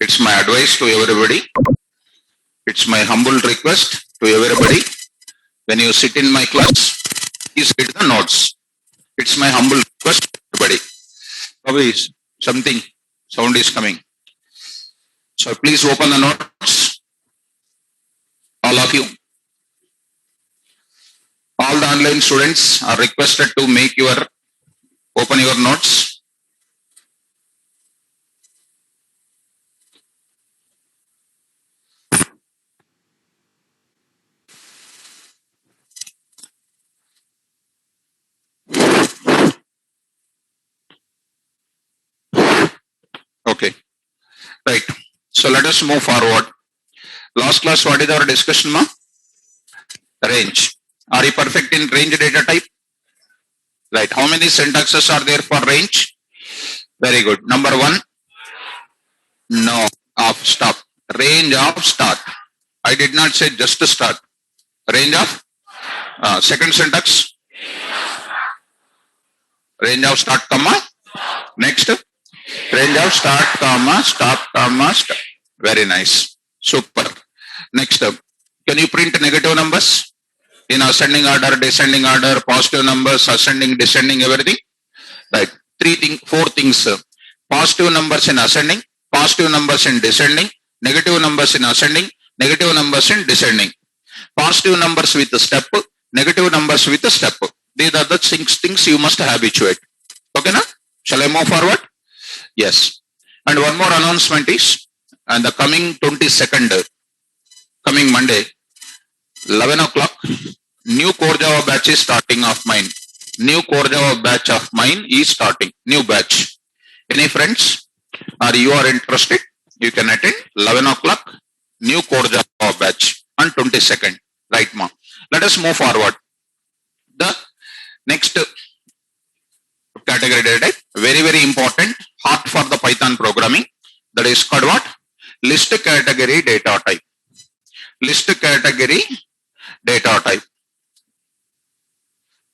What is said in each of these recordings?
It's my advice to everybody. It's my humble request to everybody. When you sit in my class, please read the notes. It's my humble request to everybody. Probably something sound is coming. So please open the notes. All of you. All the online students are requested to open your notes. Okay, right. So let us move forward. Last class, what is our discussion, ma? Range. Are you perfect in range data type? Right. How many syntaxes are there for range? Very good. Number one. No. Of stop. Range of start. I did not say just to start. Range of second syntax. Range of start, comma. Next. Range of start, comma, stop, comma, stop. Very nice. Super. Next up. Can you print negative numbers? In ascending order, descending order, positive numbers, ascending, descending, everything. Right. Four things. Positive numbers in ascending, positive numbers in descending, negative numbers in ascending, negative numbers in descending. Positive numbers with a step, negative numbers with a step. These are the things you must habituate. Okay, na? Shall I move forward? Yes. And one more announcement is, and the coming 22nd, coming Monday, 11 o'clock, new Core Java batch is starting of mine. New Core Java batch of mine is starting. New batch. Any friends? Or you are interested? You can attend 11 o'clock, new Core Java batch on 22nd. Right, ma. Let us move forward. The next category data type, very, very important, hot for the Python programming. That is called what? List category data type. List category data type.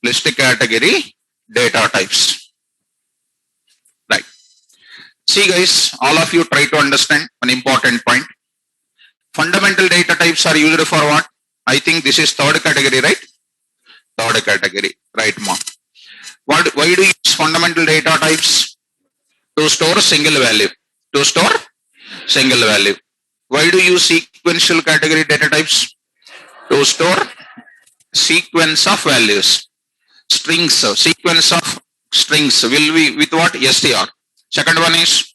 List category data types. Right. See guys, all of you try to understand an important point. Fundamental data types are used for what? I think this is third category, right? Third category, right, ma. Why do you use fundamental data types? To store single value. To store single value. Why do you use sequential category data types? To store sequence of values. Strings, sequence of strings will be with what? STR. Second one is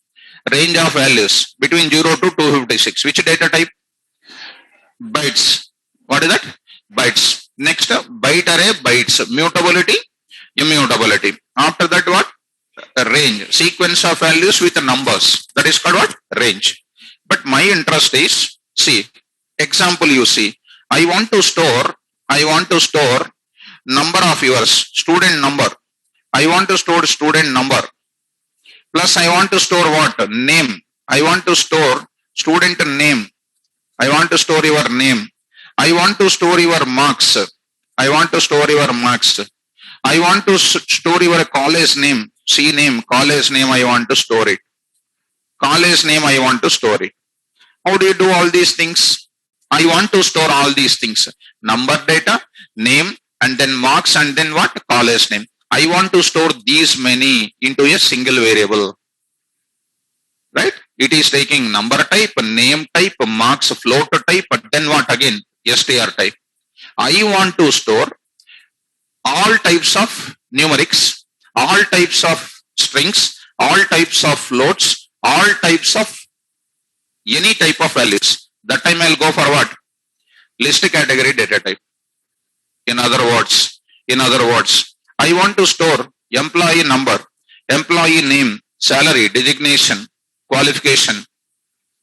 range of values between 0 to 256. Which data type? Bytes. What is that? Bytes. Next, byte array, bytes. Mutability, immutability. After that, what? Range. Sequence of values with numbers. That is called what? Range. But my interest is, see, example you see, I want to store number of yours, student number. I want to store student number. Plus I want to store what? Name. I want to store student name. I want to store your name. I want to store your marks. I want to store your marks. I want to store your college name. C name, college name, I want to store it. College name, I want to store it. How do you do all these things? I want to store all these things. Number data, name, and then marks, and then what? College name. I want to store these many into a single variable. Right? It is taking number type, name type, marks, float type, but then what again? STR type. I want to store all types of numerics, all types of strings, all types of floats, all types of any type of values. That time I'll go for what? List category data type. In other words, I want to store employee number, employee name, salary, designation, qualification.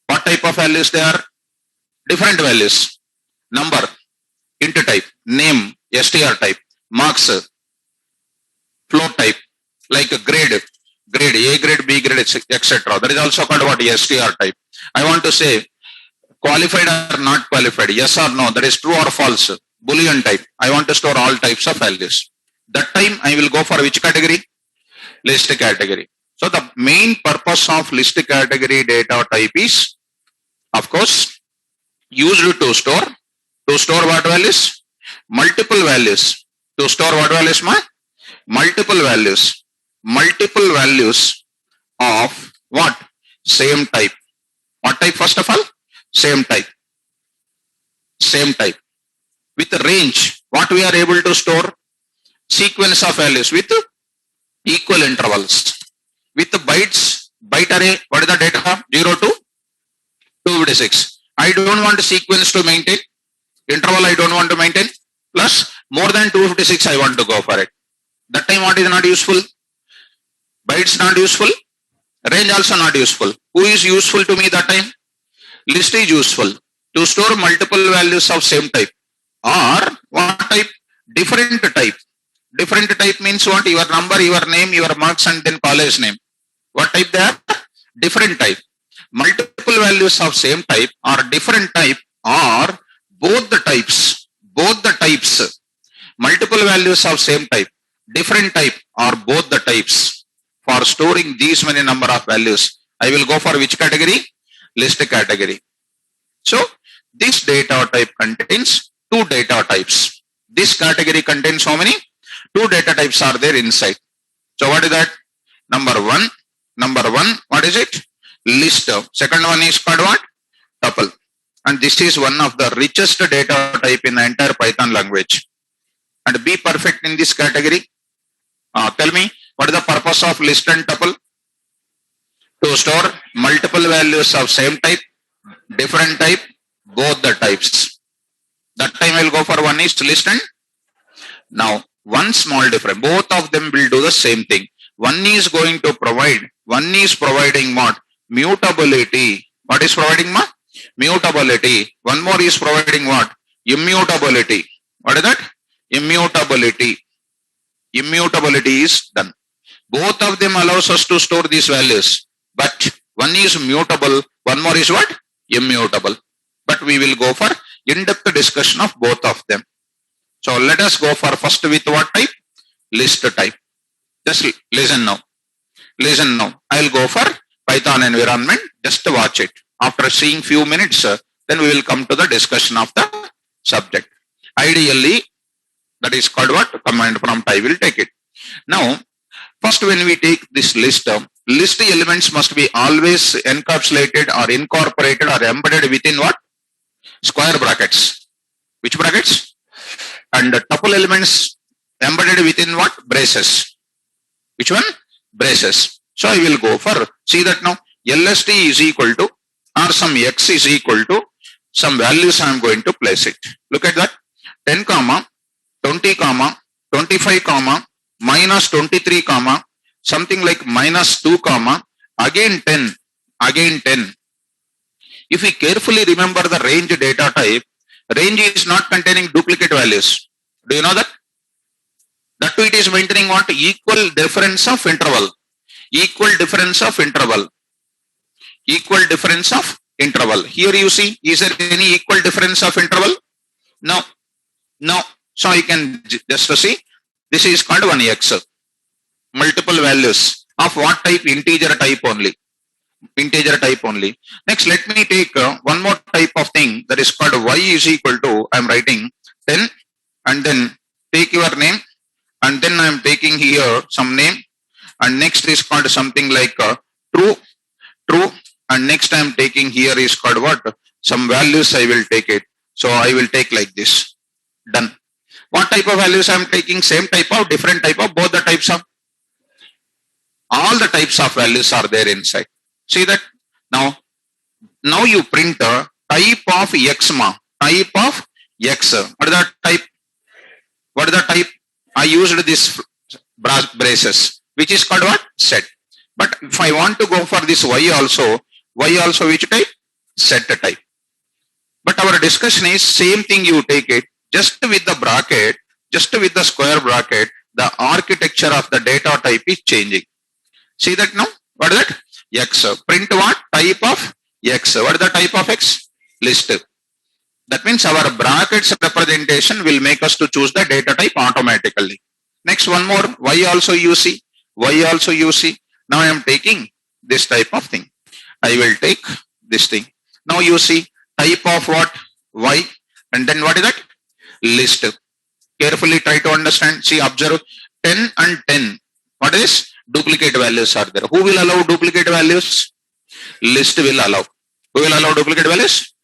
What type of values they are? Different values. Number, int type, name, STR type, marks, float type, like a grade, A grade, B grade, etc. That is also called what? STR type. I want to say qualified or not qualified, yes or no, that is true or false. Boolean type. I want to store all types of values. That time I will go for which category? List category. So the main purpose of list category data type is, of course, used to store what values? Multiple values. To store what values, ma? Multiple values. Multiple values of what? Same type. What type first of all? Same type. Same type. With range, what we are able to store? Sequence of values with equal intervals. With bytes, byte array, what is the data? 0 to 256. I don't want a sequence to maintain. Interval I don't want to maintain. Plus more than 256 I want to go for it. That time what is not useful? Bytes not useful. Range also not useful. Who is useful to me that time? List is useful. To store multiple values of same type. Or what type? Different type. Different type means what? Your number, your name, your marks and then college name. What type they are? Different type. Multiple values of same type or different type or both the types. Both the types. Multiple values of same type, different type or both the types. For storing these many number of values, I will go for which category? List category. So this data type contains two data types. This category contains how many? Two data types are there inside. So what is that? Number one, what is it? List. Second one is called what? Tuple. And this is one of the richest data type in the entire Python language. And be perfect in this category. Tell me, what is the purpose of list and tuple? To store multiple values of same type, different type, both the types. That time I will go for one is list and. Now, one small difference. Both of them will do the same thing. One is going to provide, one is providing what? Mutability. What is providing what? Mutability. One more is providing what? Immutability. What is that? Immutability. Immutability is done. Both of them allows us to store these values. But one is mutable, one more is what? Immutable. But we will go for in-depth discussion of both of them. So let us go for first with what type? List type. Just listen now. Listen now. I will go for Python environment. Just watch it. After seeing few minutes, then we will come to the discussion of the subject. Ideally, that is called what? Command prompt. I will take it. Now, first when we take this list, list elements must be always encapsulated or incorporated or embedded within what? Square brackets. Which brackets? And tuple elements embedded within what? Braces. Which one? Braces. So I will go for, see that now, LST is equal to, or some X is equal to, some values I am going to place it. Look at that. 10 comma, 20 comma, 25 comma, minus 23 comma, something like minus 2 comma, again 10, again 10. If we carefully remember the range data type, range is not containing duplicate values. Do you know that? That too it is maintaining what? Equal difference of interval. Equal difference of interval. Equal difference of interval. Here you see, is there any equal difference of interval? No. No. So you can just see, this is called 1x. Multiple values of what type? Integer type only. Integer type only. Next, let me take one more type of thing that is called y is equal to, I am writing 10 and then take your name and then I am taking here some name and next is called something like true and next I am taking here is called what? Some values I will take it. So I will take like this. Done. What type of values I am taking? Same type of, different type of, both the types of? All the types of values are there inside. See that? Now you print a type of X ma. Type of X. What is the type? What is the type? I used this braces, which is called what? Set. But if I want to go for this Y also which type? Set type. But our discussion is same thing you take it, just with the bracket, just with the square bracket, the architecture of the data type is changing. See that now? What is that? X. Print what? Type of X. What is the type of X? List. That means our brackets representation will make us to choose the data type automatically. Next one more. Y also you see. Y also you see. Now I am taking this type of thing. I will take this thing. Now you see type of what? Y. And then what is that? List. Carefully try to understand. See, observe 10 and 10. What is? Duplicate values are there. Who will allow duplicate values? List will allow. Who will allow duplicate values?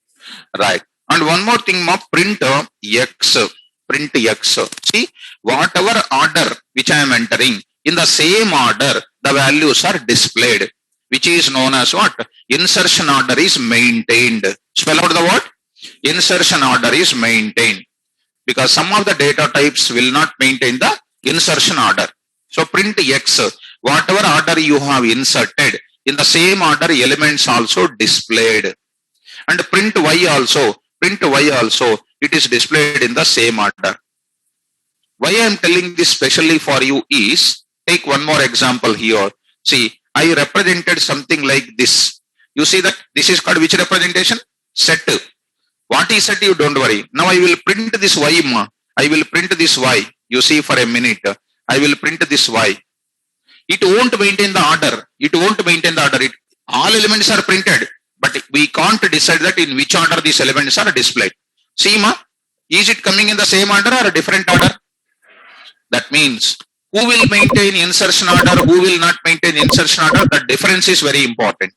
Right. And one more thing, print X. Print X. See, whatever order which I am entering, in the same order, the values are displayed, which is known as what? Insertion order is maintained. Spell out the word. Insertion order is maintained. Because some of the data types will not maintain the insertion order. So print X, whatever order you have inserted, in the same order elements also displayed. And print Y also, it is displayed in the same order. Why I am telling this specially for you is, take one more example here. See, I represented something like this. You see that this is called which representation? Set. What is set? You don't worry. Now I will print this Y. I will print this Y. You see for a minute. I will print this Y. It won't maintain the order. All elements are printed, but we can't decide that in which order these elements are displayed. See, is it coming in the same order or a different order? That means who will maintain insertion order, who will not maintain insertion order, the difference is very important.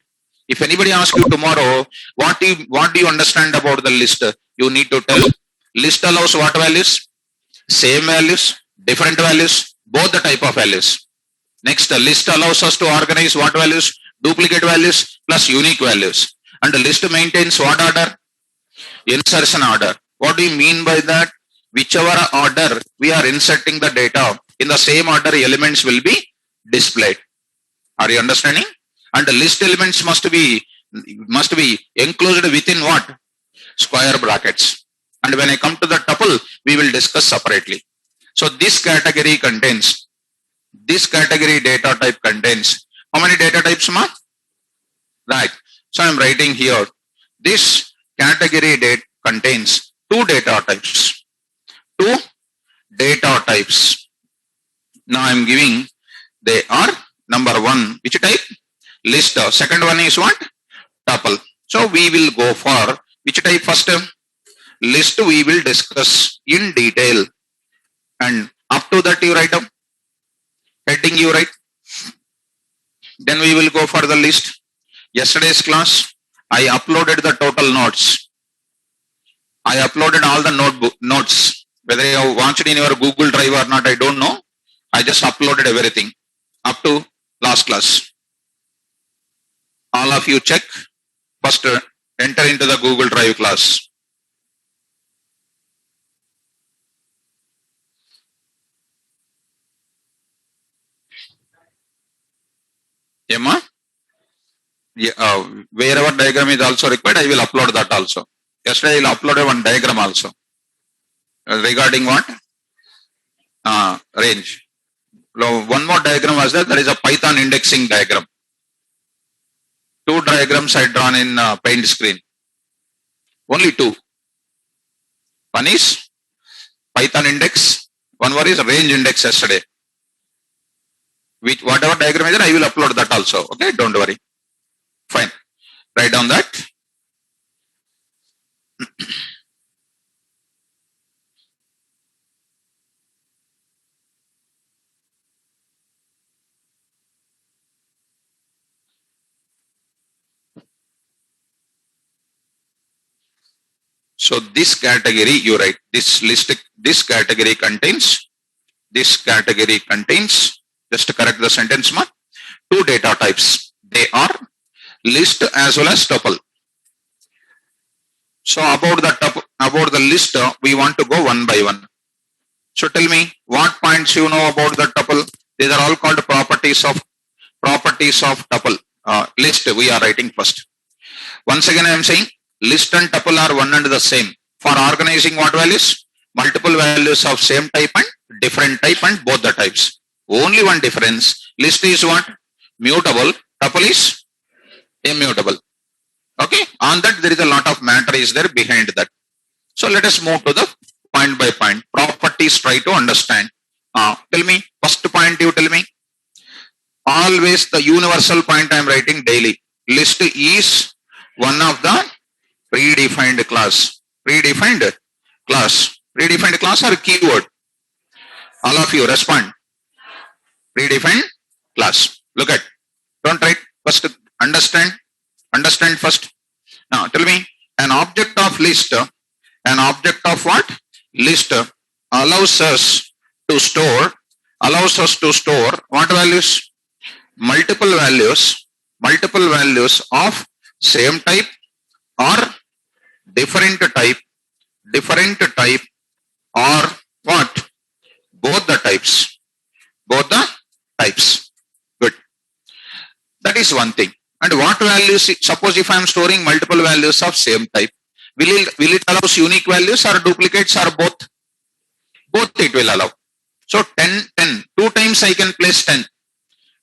If anybody asks you tomorrow, what do you understand about the list? You need to tell, list allows what values? Same values, different values, both the type of values. Next, the list allows us to organize what values? Duplicate values plus unique values. And the list maintains what order? Insertion order. What do you mean by that? Whichever order we are inserting the data, in the same order elements will be displayed. Are you understanding? And the list elements must be enclosed within what? Square brackets. And when I come to the tuple, we will discuss separately. So this category data type contains, how many data types, ma? Right. So I am writing here, this category date contains two data types. Now I am giving, they are number one, which type? List. Second one is what? Tuple. So we will go for which type first? List we will discuss in detail. And up to that you write up. Heading you write. Then we will go for the list. Yesterday's class, I uploaded the total notes. I uploaded all the notes. Whether you have watched in your Google Drive or not, I don't know. I just uploaded everything up to last class. All of you check. First, enter into the Google Drive class. Emma? Yeah, wherever diagram is also required, I will upload that also. Yesterday, I will upload one diagram also. Regarding what? Range. One more diagram was there. That is a Python indexing diagram. Two diagrams I drawn in paint screen. Only two. One is Python index. One more is range index yesterday. Which whatever diagram is there, I will upload that also. Okay, don't worry. Fine. Write down that. So this category, you write this list. This category contains. Just to correct the sentence, two data types. They are list as well as tuple. So about the list, we want to go one by one. So tell me what points you know about the tuple. These are all called properties of tuple. List we are writing first. Once again I am saying list and tuple are one and the same. For organizing what values? Multiple values of same type and different type and both the types. Only one difference. List is what? Mutable. Tuple is immutable. Okay. On that there is a lot of matter is there behind that. So let us move to the point by point. Properties, try to understand. Tell me, first point you tell me. Always the universal point I am writing daily. List is one of the predefined class. Predefined class. Predefined class or keyword? All of you respond. Predefined class. Look at. Don't write. First understand. Understand first. Now tell me, an object of list, an object of what? List allows us to store what values? Multiple values of same type or different type or what? Both the types. Good. That is one thing. And what values? Suppose if I am storing multiple values of same type, will it allows unique values or duplicates or both? Both it will allow. So 10. 2 times I can place 10.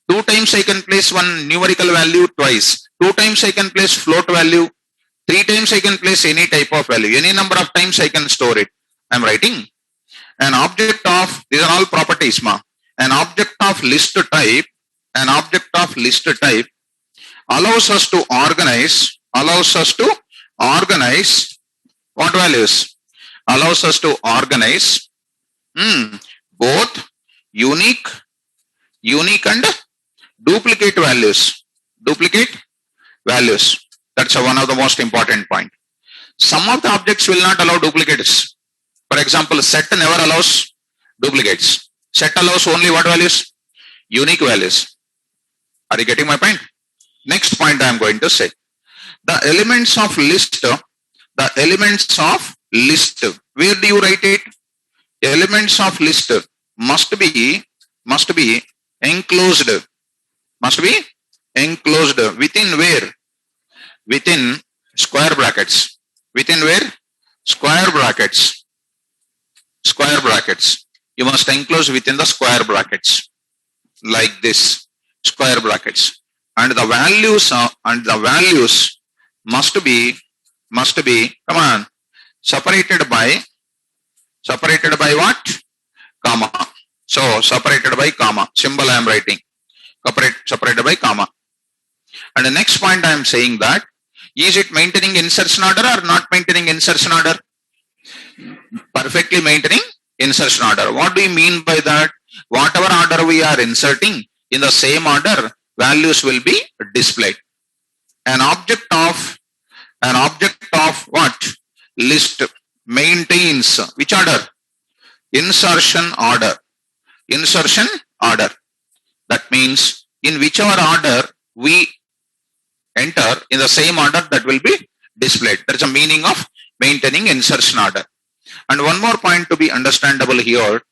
2 times I can place one numerical value twice. 2 times I can place float value. 3 times I can place any type of value. Any number of times I can store it. I am writing an object of, these are all properties, an object of list type allows us to organize what values? Allows us to organize both unique and duplicate values. That's one of the most important point. Some of the objects will not allow duplicates. For example, set never allows duplicates. Set allows only what values? Unique values. Are you getting my point? Next point I am going to say. The elements of list, where do you write it? Elements of list must be enclosed. Within where? Within square brackets. Within where? Square brackets. You must enclose within the square brackets. Like this. Square brackets. And the values must be come on, separated by what? Comma. So separated by comma. Symbol I am writing. Separated by comma. And the next point I am saying that, is it maintaining insertion order or not maintaining insertion order? Perfectly maintaining insertion order. What do you mean by that? Whatever order we are inserting, in the same order, values will be displayed. An object of what? List maintains which order? Insertion order. That means in whichever order we enter, in the same order that will be displayed. That is the meaning of maintaining insertion order. And one more point to be understandable here.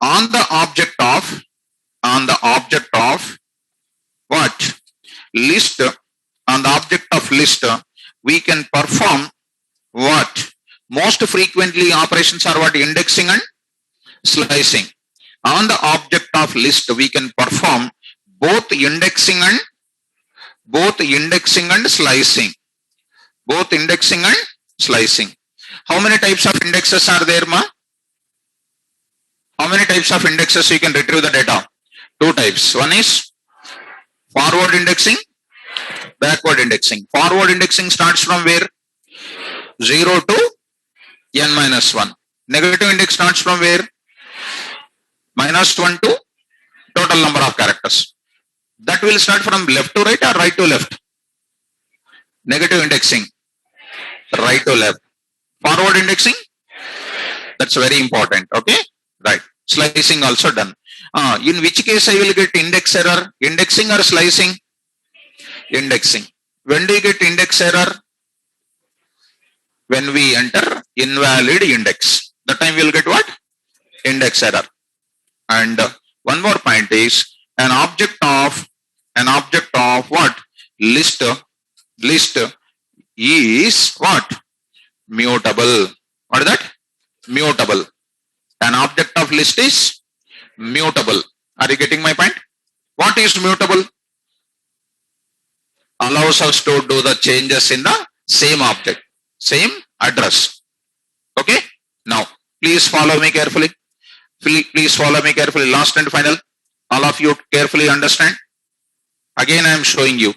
On the object of what? List. On the object of list, we can perform what? Most frequently operations are what? Indexing and slicing. On the object of list, we can perform both indexing and slicing. Both indexing and slicing. How many types of indexes are there, ma? How many types of indexes you can retrieve the data? 2 types. One is forward indexing, backward indexing. Forward indexing starts from where? 0 to n-1. Negative index starts from where? -1 to total number of characters. That will start from left to right or right to left? Negative indexing, right to left. Forward indexing, that's very important. Okay, right. Slicing also done. In which case I will get index error? Indexing or slicing? Indexing. When do you get index error? When we enter invalid index. That time we will get what? Index error. And one more point is an object of what? List is what? Mutable. What is that? Mutable. An object of list is mutable. Are you getting my point? What is mutable? Allows us to do the changes in the same object, same address. Okay? Now, please follow me carefully. Please follow me carefully. Last and final. All of you carefully understand. Again, I am showing you,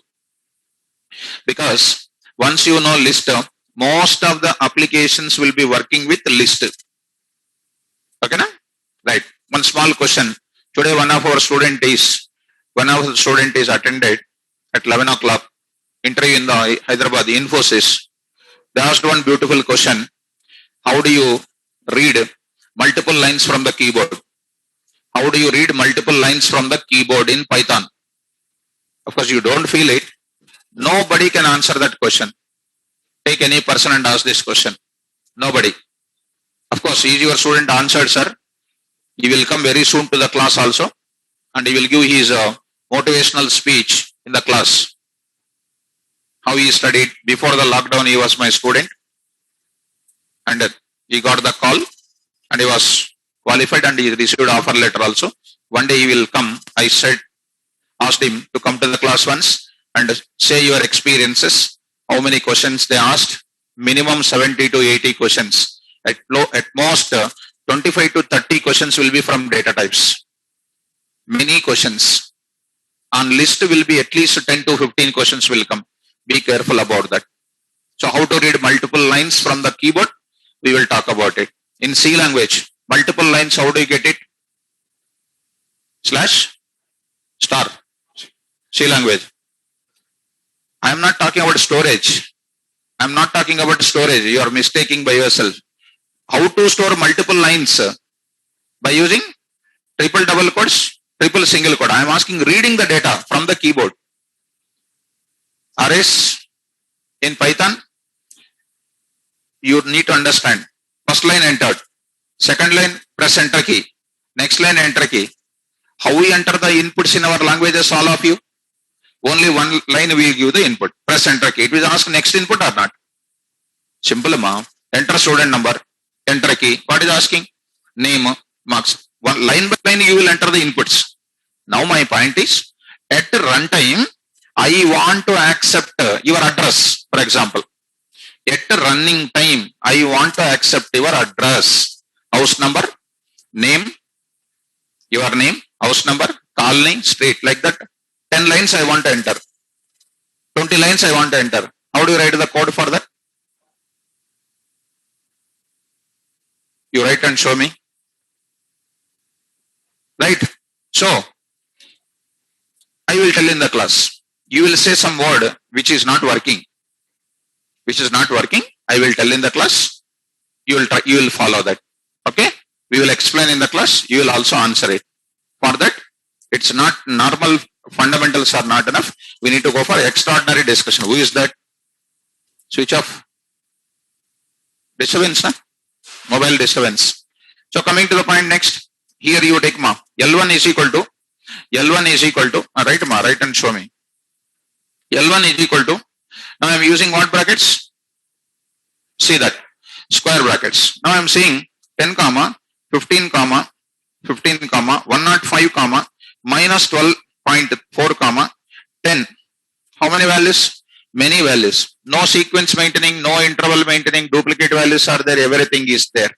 because once you know list, most of the applications will be working with list. Okay, na? Right. One small question. Today, one of the student is attended at 11 o'clock interview in the Hyderabad Infosys. They asked one beautiful question. How do you read multiple lines from the keyboard? How do you read multiple lines from the keyboard in Python? Of course, you don't feel it. Nobody can answer that question. Take any person and ask this question. Nobody. Of course, is your student answered, sir? He will come very soon to the class also, and he will give his motivational speech in the class. How he studied. Before the lockdown, he was my student, and he got the call, and he was qualified, and he received offer letter also. One day he will come. I asked him to come to the class once and say your experiences. How many questions they asked? Minimum 70 to 80 questions. At most 25 to 30 questions will be from data types. Many questions. On list will be at least 10 to 15 questions will come. Be careful about that. So how to read multiple lines from the keyboard? We will talk about it. In C language, multiple lines, how do you get it? / star. C language. I am not talking about storage. I am not talking about storage. You are mistaking by yourself. How to store multiple lines? By using triple double quotes, triple single quote. I am asking reading the data from the keyboard. Arrays in Python, you need to understand. First line entered. Second line, press enter key. Next line, enter key. How we enter the inputs in our languages, all of you? Only one line we give the input. Press enter key. It will ask next input or not. Simple, ma. Enter student number. Enter key. What is asking? Name, marks. One line by line you will enter the inputs. Now my point is, at runtime, I want to accept your address, for example. At running time, I want to accept your address. House number, name, your name, house number, colony, street, like that. 10 lines I want to enter. 20 lines I want to enter. How do you write the code for that? You write and show me. Right? So, I will tell in the class. You will say some word which is not working. Which is not working. I will tell in the class. You will follow that. Okay? We will explain in the class. You will also answer it. For that, it's not normal fundamentals are not enough. We need to go for extraordinary discussion. Who is that? Switch off. Disturbance, na? Mobile disturbance. So coming to the point next. Here you take ma. L1 is equal to. Write ma. Write and show me. L1 is equal to. Now I am using what brackets? See that. Square brackets. Now I am saying 10 comma, 15 comma, 15 comma, 105 comma, minus 12.4 comma, 10. How many values? Many values. No sequence maintaining, no interval maintaining, duplicate values are there, everything is there.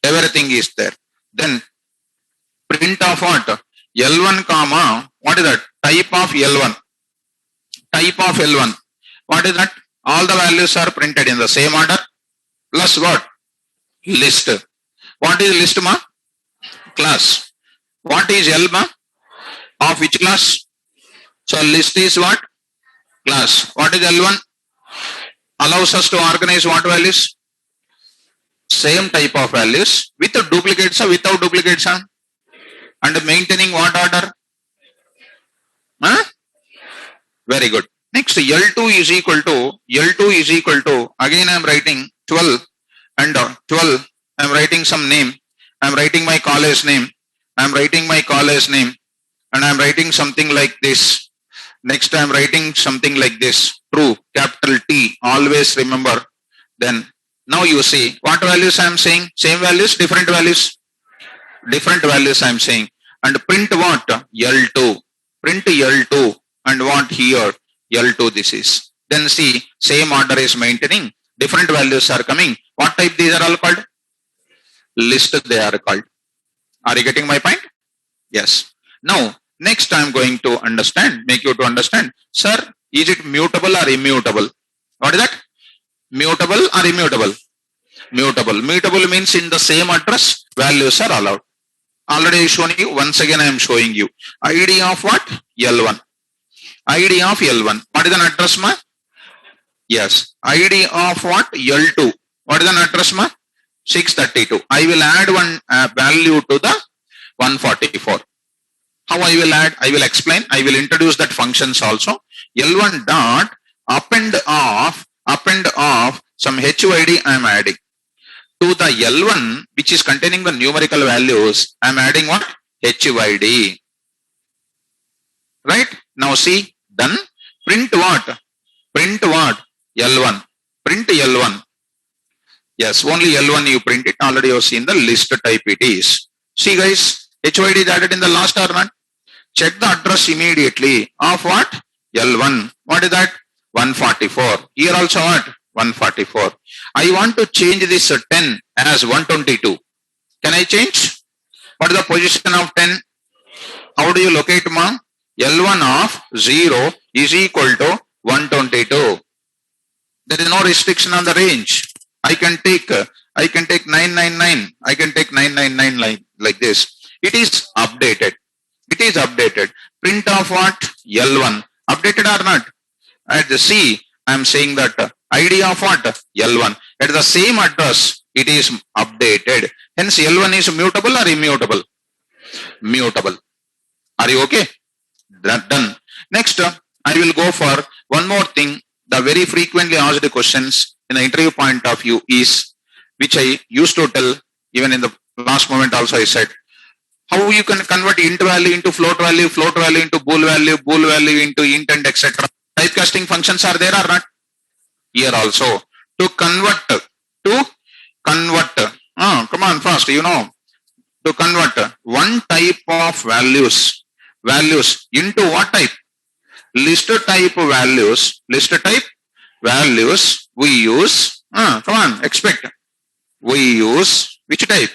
Everything is there. Then print of what? L1 comma, what is that? Type of L1. Type of L1. What is that? All the values are printed in the same order. Plus what? List. What is list, ma? Class. What is L, ma? Of which class? So list is what? Class. What is L1? Allows us to organize what values? Same type of values with duplicates or without duplicates. And maintaining what order? Huh? Very good. Next, L2 is equal to, again I am writing 12 and 12, I am writing some name, I am writing my college name, and I am writing something like this. Next I am writing something like this, true, capital T, always remember. Then, now you see, what values I am saying? Same values, different values? Different values I am saying. And print what? L2. Print L2. And what here? L2 this is. Then see, same order is maintaining. Different values are coming. What type these are all called? List they are called. Are you getting my point? Yes. Now, Next, I'm going to make you to understand, sir, is it mutable or immutable? What is that? Mutable or immutable? Mutable. Mutable means in the same address, values are allowed. Already shown you. Once again, I am showing you. ID of what? L1. ID of L1. What is an address, ma? Yes. ID of what? L2. What is an address, ma? 632. I will add one value to the 144. How I will add? I will explain. I will introduce that functions also. L1 dot append of some HYD I am adding. To the L1 which is containing the numerical values, I am adding what? HYD. Right? Now see, done. Print what? Print what? L1. Print L1. Yes, only L1 you print it. Already you have seen the list type it is. See guys, HYD is added in the last or not? Check the address immediately of what? L1. What is that? 144. Here also what? 144. I want to change this 10 as 122. Can I change? What is the position of 10? How do you locate, ma? L1 of 0 is equal to 122. There is no restriction on the range. I can take 999. I can take 999 like this. It is updated. It is updated. Print of what? L1. Updated or not? At the C, I am saying that ID of what? L1. At the same address, it is updated. Hence, L1 is mutable or immutable? Mutable. Are you okay? Done. Next, I will go for one more thing. The very frequently asked questions in the interview point of view is, which I used to tell even in the last moment also I said, how you can convert int value into float value into bool value into int and etc. Typecasting functions are there or not? Here also. To convert, come on fast, you know. To convert one type of values into what type? List type values we use, come on, expect. We use which type?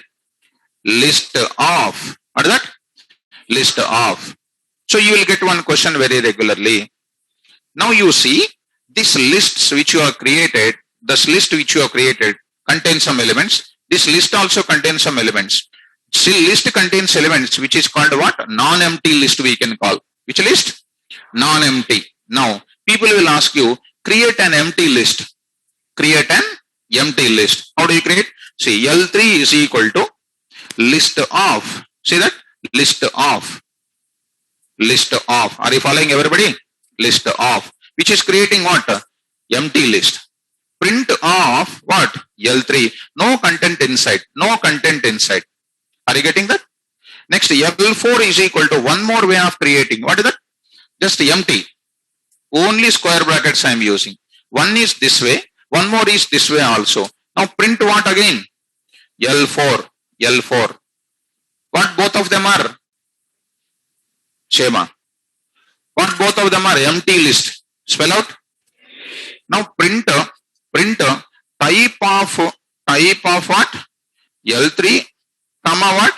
List of. What is that? List of. So you will get one question very regularly. Now you see, this lists which you have created, contains some elements. This list also contains some elements. See, list contains elements which is called what? Non-empty list we can call. Which list? Non-empty. Now, people will ask you, create an empty list. Create an empty list. How do you create? See, L3 is equal to list of. See that? List of. List of. Are you following everybody? List of. Which is creating what? Empty list. Print of what? L3. No content inside. No content inside. Are you getting that? Next, L4 is equal to one more way of creating. What is that? Just empty. Only square brackets I am using. One is this way. One more is this way also. Now print what again? L4. L4. What both of them are? Shema. What both of them are? Empty list. Spell out. Now print type of what? L3, comma what?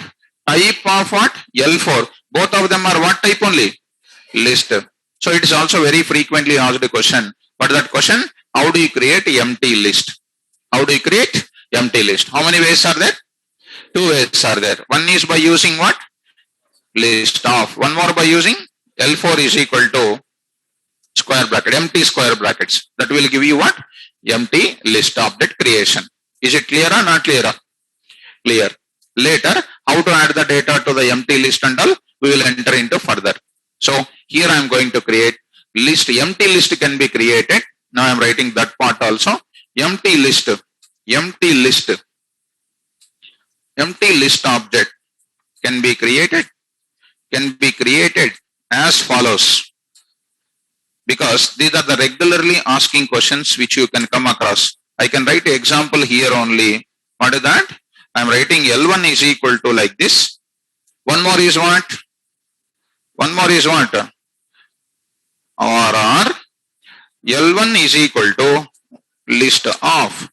Type of what? L4. Both of them are what type only? List. So it is also very frequently asked question. But that question, how do you create empty list? How do you create empty list? How many ways are there? Two ways are there. One is by using what? List of. One more by using L4 is equal to square bracket, empty square brackets. That will give you what? Empty list object creation. Is it clear or not clear? Clear. Later, how to add the data to the empty list and all, we will enter into further. So here I am going to create list. Empty list can be created. Now I am writing that part also. Empty list object can be created as follows. Because these are the regularly asking questions which you can come across. I can write an example here only. What is that? I am writing L1 is equal to like this. One more is what? Or L1 is equal to list of.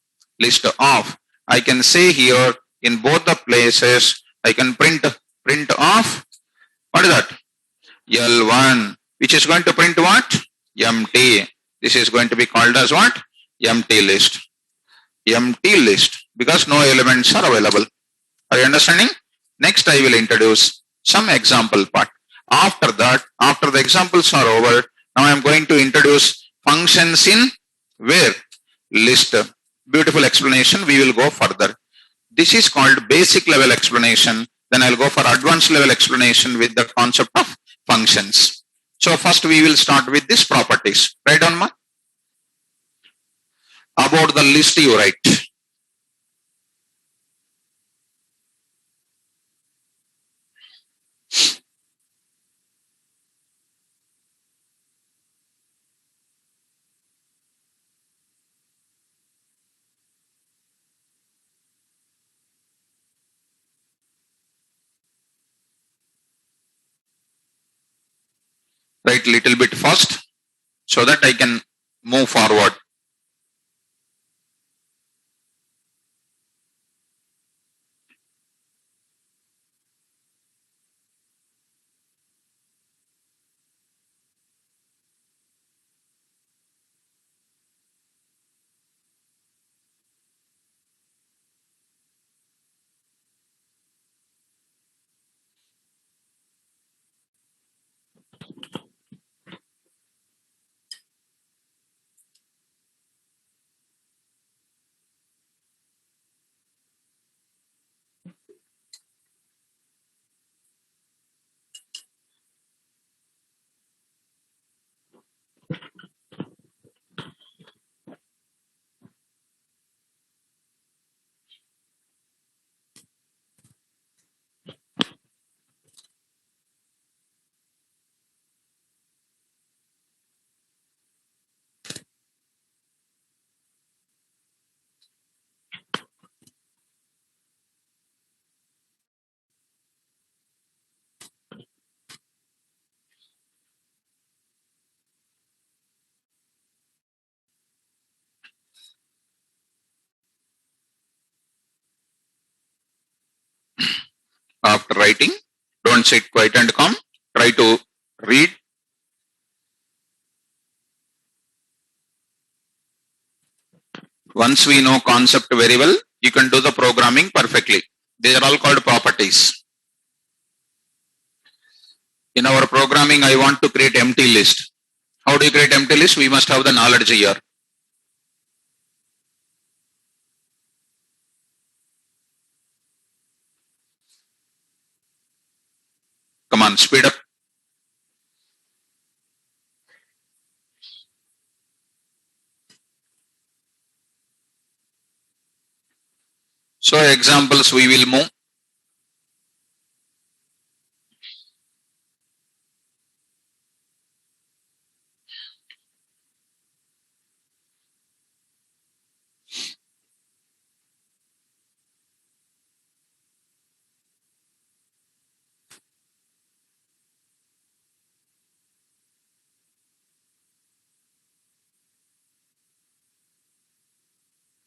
I can say here in both the places, I can print of. What is that? L1, which is going to print what? Empty. This is going to be called as what? Empty list. Empty list, because no elements are available. Are you understanding? Next, I will introduce some example part. After that, after the examples are over, now I am going to introduce functions in where? List. Beautiful explanation. We will go further. This is called basic level explanation. Then I'll go for advanced level explanation with the concept of functions. So first we will start with these properties. Write down, ma. About the list you write. Write little bit fast so that I can move forward. After writing, don't sit quiet and calm. Try to read. Once we know concept very well, you can do the programming perfectly. They are all called properties. In our programming, I want to create empty list. How do you create empty list? We must have the knowledge here. Come on, speed up. So examples we will move.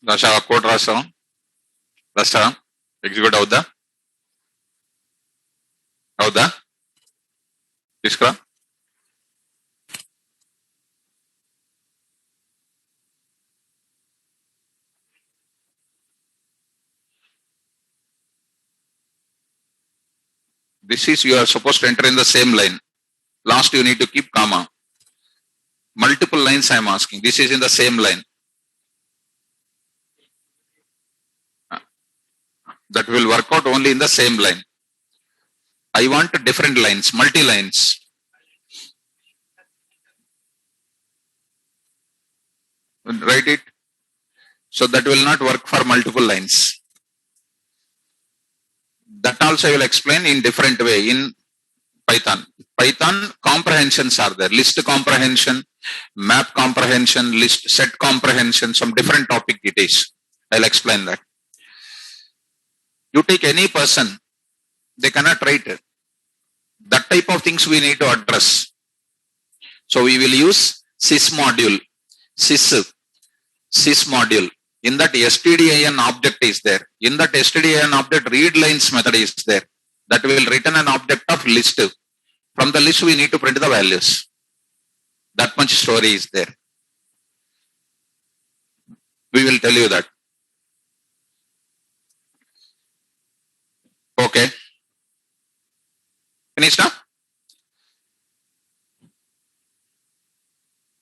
Rasha, code Rasha. Rasha, execute అవుదా? అవుదా? తీసుకురా. This is you are supposed to enter in the same line. Last you need to keep comma. Multiple lines I am asking. This is in the same line. That will work out only in the same line. I want different lines, multi-lines. Write it. So that will not work for multiple lines. That also I will explain in different way in Python. Python comprehensions are there. List comprehension, map comprehension, list set comprehension, some different topic it is. I'll explain that. You take any person, they cannot write it. That type of things we need to address. So we will use sys module, sys module. In that stdin object is there. In that stdin object read lines method is there. That will return an object of list. From the list, we need to print the values. That much story is there. We will tell you that. Okay. Finished now?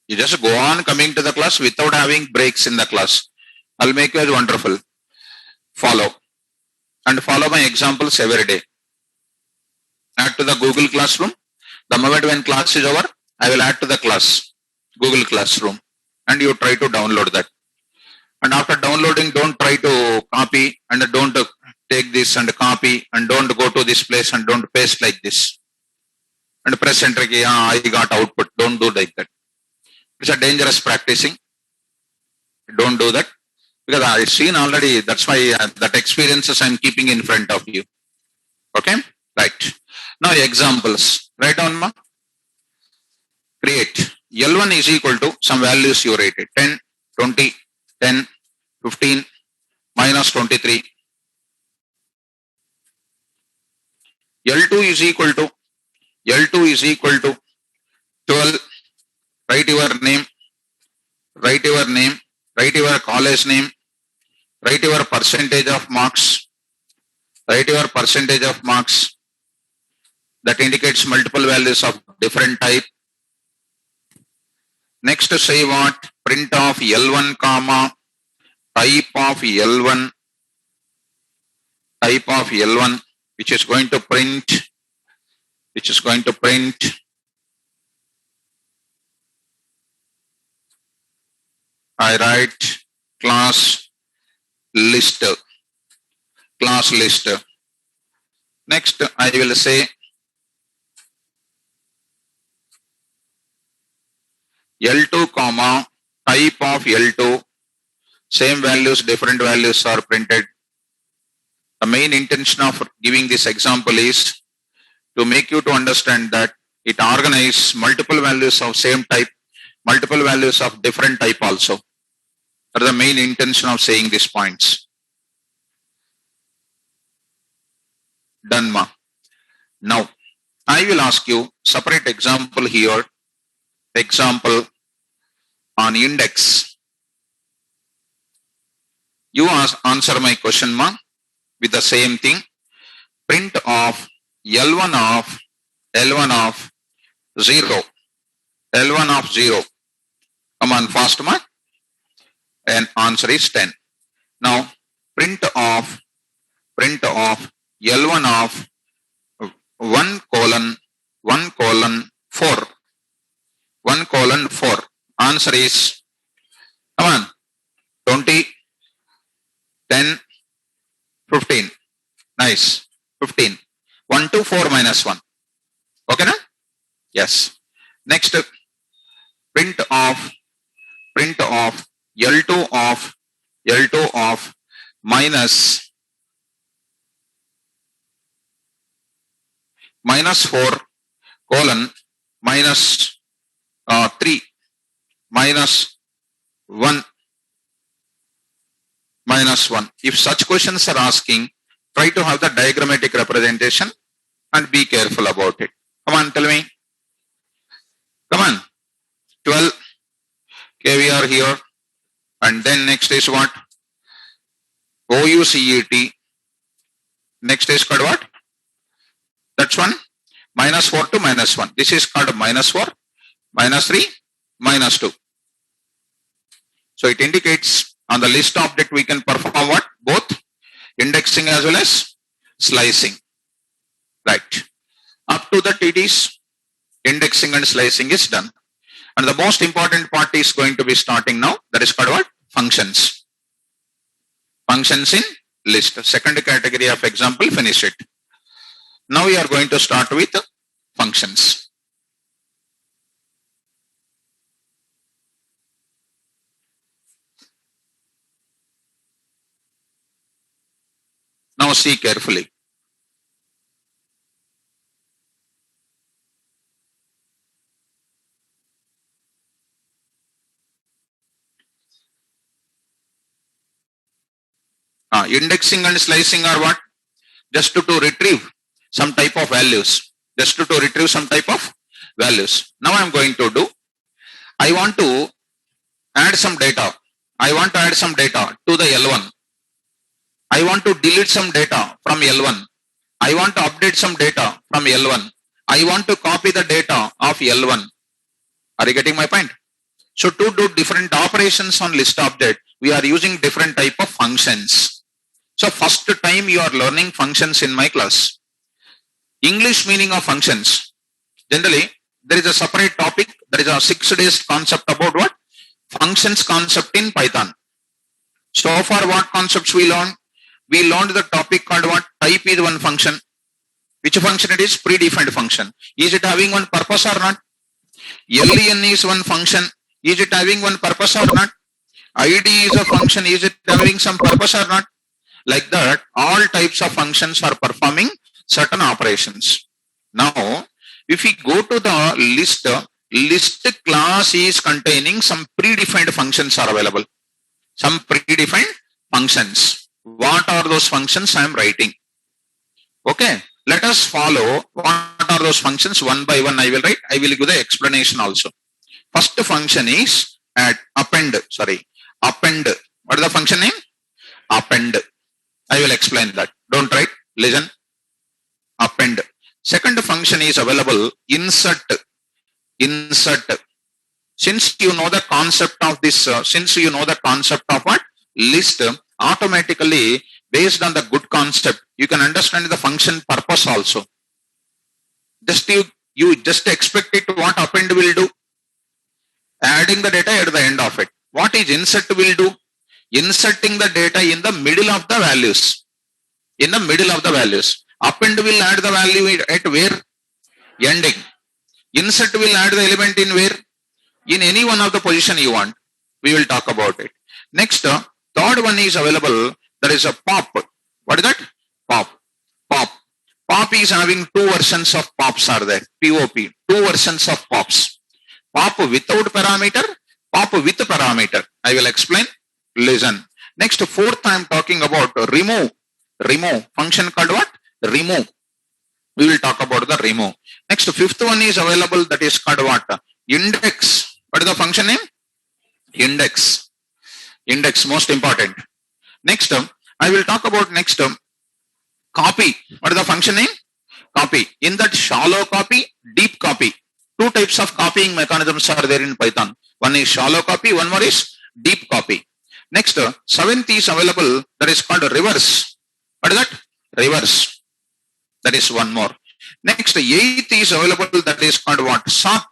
You just go on coming to the class without having breaks in the class. I'll make you as wonderful. Follow. And follow my examples every day. Add to the Google Classroom. The moment when class is over, I will add to the class, Google Classroom. And you try to download that. And after downloading, don't try to copy and don't take this and copy and don't go to this place and don't paste like this. And press enter key, I got output. Don't do like that. It's a dangerous practicing. Don't do that. Because I've seen already, that's why that experiences I'm keeping in front of you. Okay? Right. Now examples. Write down, ma. Create. L1 is equal to some values you rated. 10, 20, 10, 15, minus 23. L2 is equal to 12. Write your name, write your college name, write your percentage of marks, that indicates multiple values of different type. Next, say what? Print of L1 comma type of L1, which is going to print I write class list. Next, I will say L2 comma type of L2, same values, different values are printed. The main intention of giving this example is to make you to understand that it organizes multiple values of same type, multiple values of different type also. That is the main intention of saying these points. Done, ma. Now, I will ask you separate example here. Example on index. You answer my question, ma, with the same thing. Print of L1 of 0. L1 of 0. Come on, fast, ma. And answer is 10. Now, print of L1 of 1:4. 1:4. Answer is, come on, 20, 10, 15. Nice. 15. 1 to 4 minus 1. Okay, na? Yes. Next, print of L2 of minus 4 colon minus 3 minus 1 minus 1. If such questions are asking, try to have the diagrammatic representation and be careful about it. Come on, tell me. Come on. 12. Okay, we are here. And then next is what? OUCET. Next is called what? That's one. Minus 4 to minus 1. This is called minus 4, minus 3, minus 2. So it indicates on the list object we can perform what? Both indexing as well as slicing. Right. Up to that it is indexing and slicing is done. And the most important part is going to be starting now. That is called what? Functions. Functions in list. Second category of example, finish it. Now we are going to start with functions. Now see carefully. Indexing and slicing are what? Just to retrieve some type of values. just to retrieve some type of values. Now I'm going to do, I want to add some data. I want to add some data to the L1. I want to delete some data from L1. I want to update some data from L1. I want to copy the data of L1. Are you getting my point? So to do different operations on list object, we are using different type of functions. So first time you are learning functions in my class. English meaning of functions. Generally, there is a separate topic. There is a 6 days concept about what? Functions concept in Python. So far what concepts we learned? We learned the topic called what? Type is one function. Which function it is? Predefined function. Is it having one purpose or not? LEN is one function. Is it having one purpose or not? ID is a function. Is it having some purpose or not? Like that, all types of functions are performing certain operations. Now, if we go to the list, list class is containing some predefined functions are available. Some predefined functions. What are those functions I am writing? Okay, let us follow what are those functions one by one. I will write. I will give the explanation also. First function is append. Append. What is the function name? Append. I will explain that. Don't write. Listen. Append. Second function is available. Insert. Insert. Since you know the concept of this, since you know the concept of what? List, automatically based on the good concept, you can understand the function purpose also. Just you just expect it what append will do. Adding the data at the end of it. What is insert will do? Inserting the data in the middle of the values. In the middle of the values. Append will add the value at where? Ending. Insert will add the element in where? In any one of the position you want. We will talk about it. Next, third one is available. There is a pop. What is that? Pop. Pop. Pop is having two versions of pops are there. POP. Two versions of pops. Pop without parameter. Pop with parameter. I will explain. Listen. Next, fourth I am talking about remove. Remove. Function called what? Remove. We will talk about the remove. Next, fifth one is available. That is called what? Index. What is the function name? Index. Index, most important. Next, I will talk about next copy. What is the function name? Copy. In that shallow copy, deep copy. Two types of copying mechanisms are there in Python. One is shallow copy, one more is deep copy. Next, seventh is available. That is called reverse. What is that? Reverse. That is one more. Next, eighth is available. That is called what? Sort.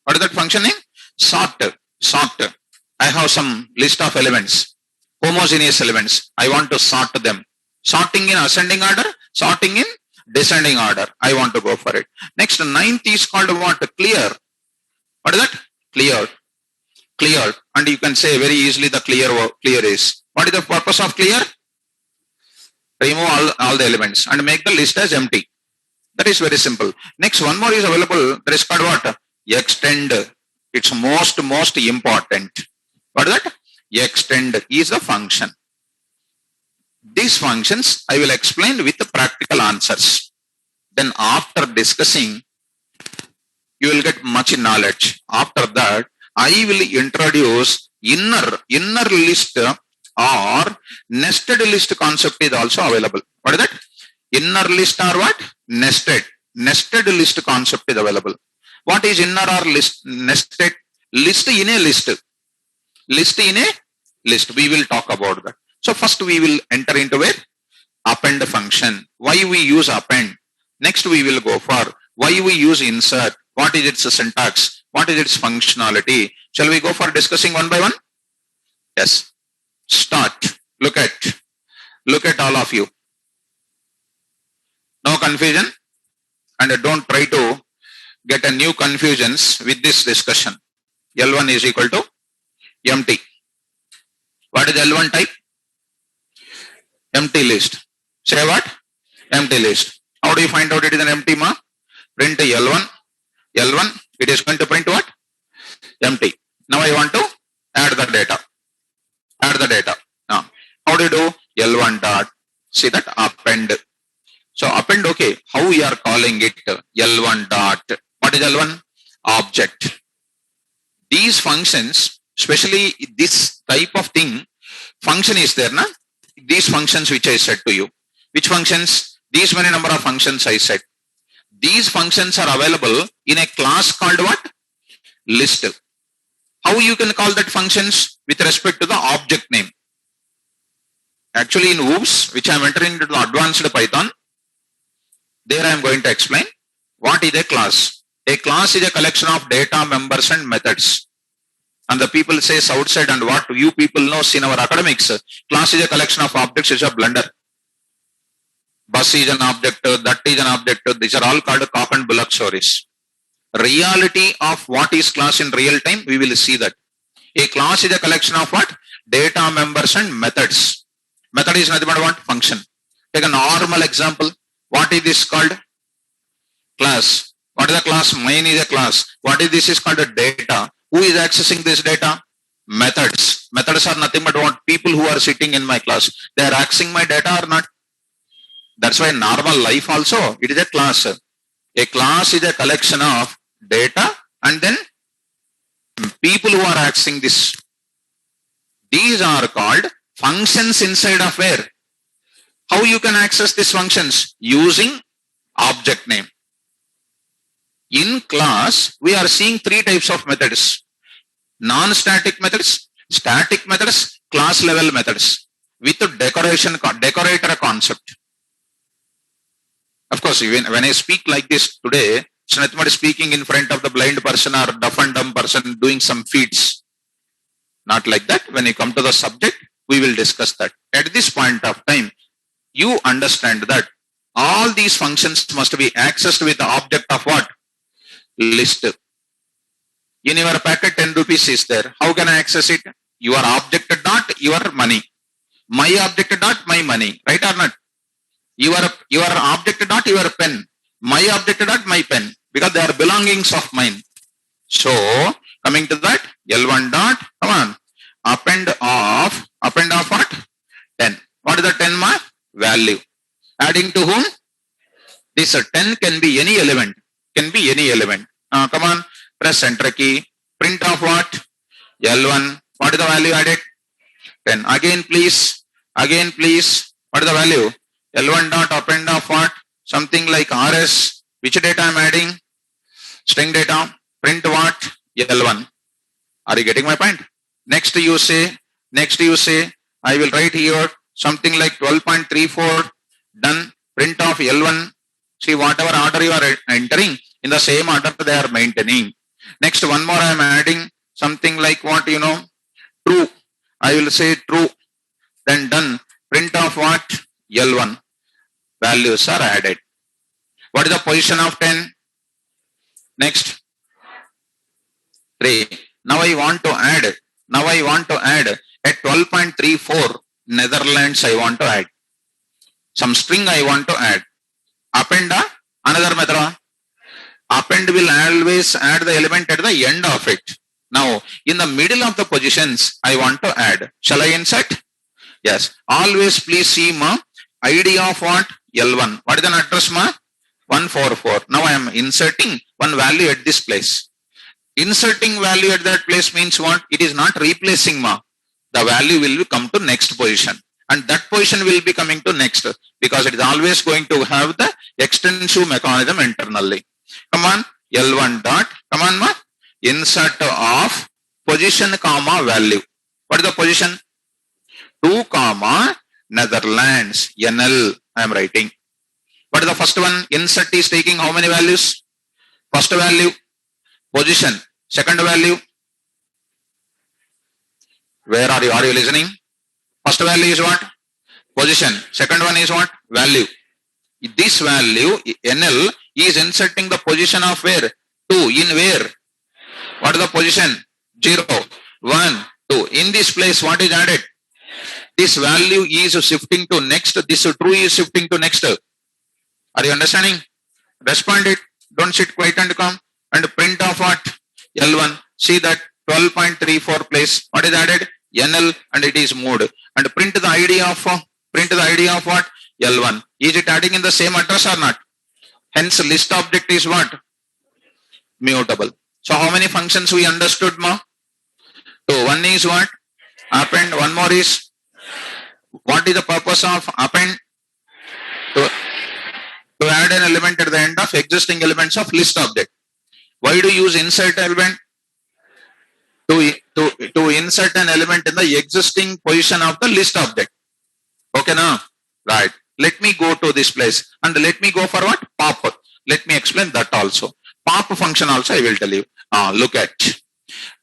What is that function name? Sort. Sort. I have some list of elements. Homogeneous elements. I want to sort them. Sorting in ascending order. Sorting in descending order. I want to go for it. Next, ninth is called what? Clear. What is that? Clear. Clear. And you can say very easily the clear is. What is the purpose of clear? Remove all the elements and make the list as empty. That is very simple. Next, one more is available. That is called what? Extend. It's most important. What is that? Extend is the function. These functions I will explain with the practical answers. Then after discussing, you will get much knowledge. After that, I will introduce inner list or nested list concept is also available. What is that? Inner list or what? Nested. Nested list concept is available. What is inner or list? Nested. List in a list. List in a list. We will talk about that. So first we will enter into a append function. Why we use append? Next we will go for why we use insert. What is its syntax? What is its functionality? Shall we go for discussing one by one? Yes. Start. Look at all of you. No confusion, and don't try to get a new confusions with this discussion. L1 is equal to empty. What is L1 type? Empty list. Say what? Empty list. How do you find out it is an empty ma? Print L1. L1, it is going to print what? Empty. Now I want to add the data. Add the data. Now, how do you do? L1 dot. See that? Append. So append, okay, how we are calling it? L1 dot. What is L1? Object. These functions, especially this type of thing, function is there, na? These functions which I said to you. Which functions? These many number of functions I said. These functions are available in a class called what? List. How you can call that functions? With respect to the object name. Actually in OOPS, which I am entering into the advanced Python, there I am going to explain what is a class. A class is a collection of data, members and methods. And the people says outside, and what you people know in our academics, class is a collection of objects, is a blunder. Bus is an object, that is an object. These are all called cock and bullock stories. Reality of what is class in real time, we will see that. A class is a collection of what? Data, members and methods. Method is nothing but what? Function. Take a normal example. What is this called? Class. What is the class? Mine is a class. What is this is called a data. Who is accessing this data? Methods. Methods are nothing but what? People who are sitting in my class. They are accessing my data or not? That's why in normal life also, it is a class. A class is a collection of data and then people who are accessing this. These are called functions inside of where? How you can access these functions? Using object name. In class, we are seeing three types of methods. Non-static methods, static methods, class level methods with decorator concept. Of course, even when I speak like this today, it's nothing but speaking in front of the blind person or deaf and dumb person doing some feats. Not like that. When you come to the subject, we will discuss that. At this point of time, you understand that all these functions must be accessed with the object of what? List. In your packet, 10 rupees is there. How can I access it? Your object dot your money. My object dot my money. Right or not? Your object dot your pen. My object dot my pen. Because they are belongings of mine. So, coming to that, L1 dot, come on. Append of what? 10. What is the 10 mark? Value. Adding to whom? This 10 can be any element. Can be any element. Come on. Press enter key. Print of what? L1. What is the value added? 10. Again please. Again please. What is the value? L1 dot append of what? Something like RS. Which data I am adding? String data. Print what? L1. Are you getting my point? Next you say, I will write here something like 12.34. Done. Print of L1. See, whatever order you are entering, in the same order they are maintaining. Next, one more I am adding something like what, true. I will say true. Then done. Print of what? L1. Values are added. What is the position of 10? Next. 3. Now I want to add at 12.34 Netherlands I want to add. Some string I want to add. Append another method. Append will always add the element at the end of it. Now, in the middle of the positions, I want to add. Shall I insert? Yes. Always please see ma ID of what? L1. What is an address ma? 144. Now I am inserting one value at this place. Inserting value at that place means what? It is not replacing ma. The value will come to next position. And that position will be coming to next because it is always going to have the extensive mechanism internally. Come on, L1 dot, come on ma, insert of position comma value. What is the position? 2 comma Netherlands, NL I am writing. What is the first one? Insert is taking how many values? First value, position. Second value, where are you? Are you listening? First value is what? Position. Second one is what? Value. This value, NL, is inserting the position of where? 2. In where? What is the position? 0, 1, 2. In this place, what is added? This value is shifting to next. This true is shifting to next. Are you understanding? Respond it. Don't sit quiet and calm. And print of what? L1. See that 12.34 place. What is added? NL and it is moved. And print the ID of what? L1. Is it adding in the same address or not? Hence list object is what? Mutable. So how many functions we understood, ma? So one is what? Append. One more is, what is the purpose of append? To add an element at the end of existing elements of list object. Why do you use insert element? To insert an element in the existing position of the list object. Okay now? Right. Let me go to this place and let me go for what? Pop. Let me explain that also. Pop function also I will tell you. Look at.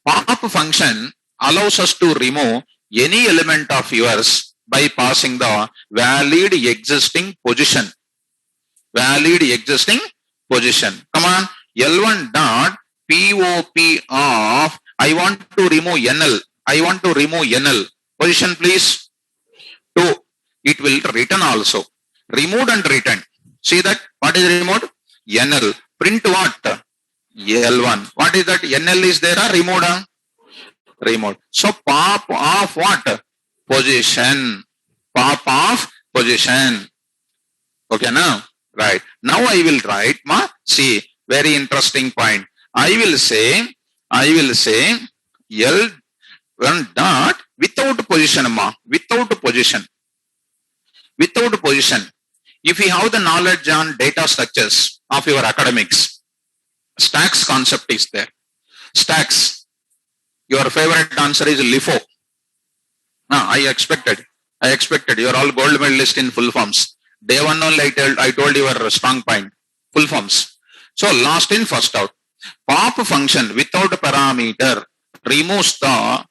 Pop function allows us to remove any element of yours by passing the valid existing position. Valid existing position. Come on. L1 dot POP of, I want to remove NL. I want to remove NL. Position please. 2. It will return also. Removed and returned. See that? What is removed? NL. Print what? L1. What is that? NL is there or removed? Removed. So pop of what? Position. Pop of position. Okay now? Right. Now I will write, ma. See, very interesting point. I will say L1 dot without position, ma. Without position. Without position. If you have the knowledge on data structures of your academics, stacks concept is there. Stacks. Your favorite answer is LIFO. I expected. You are all gold medalist in full forms. Day one only I told you your strong point. Full forms. So last in, first out. Pop function without parameter removes the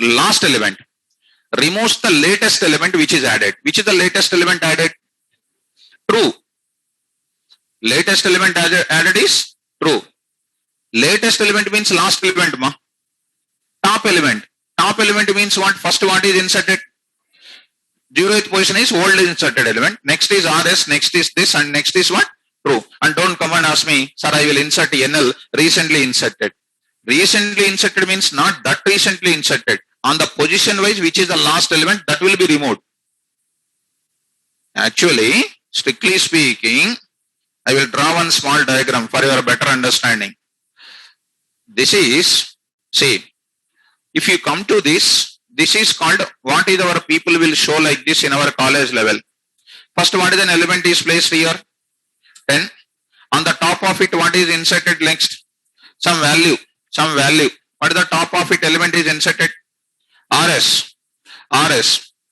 last element. Removes the latest element which is added. Which is the latest element added? True. Latest element added is true. Latest element means last element, ma. Top element. Top element means what? First what is inserted? 0th position is old inserted element. Next is RS, next is this, and next is what? True. And don't come and ask me, sir, I will insert NL, recently inserted. Recently inserted means not that recently inserted. On the position wise, which is the last element, that will be removed. Actually, strictly speaking, I will draw one small diagram for your better understanding. This is, see, if you come to this is called, what is our people will show like this in our college level. First, what is an element is placed here? 10. On the top of it, what is inserted next? Some value. What is the top of it element is inserted? RS.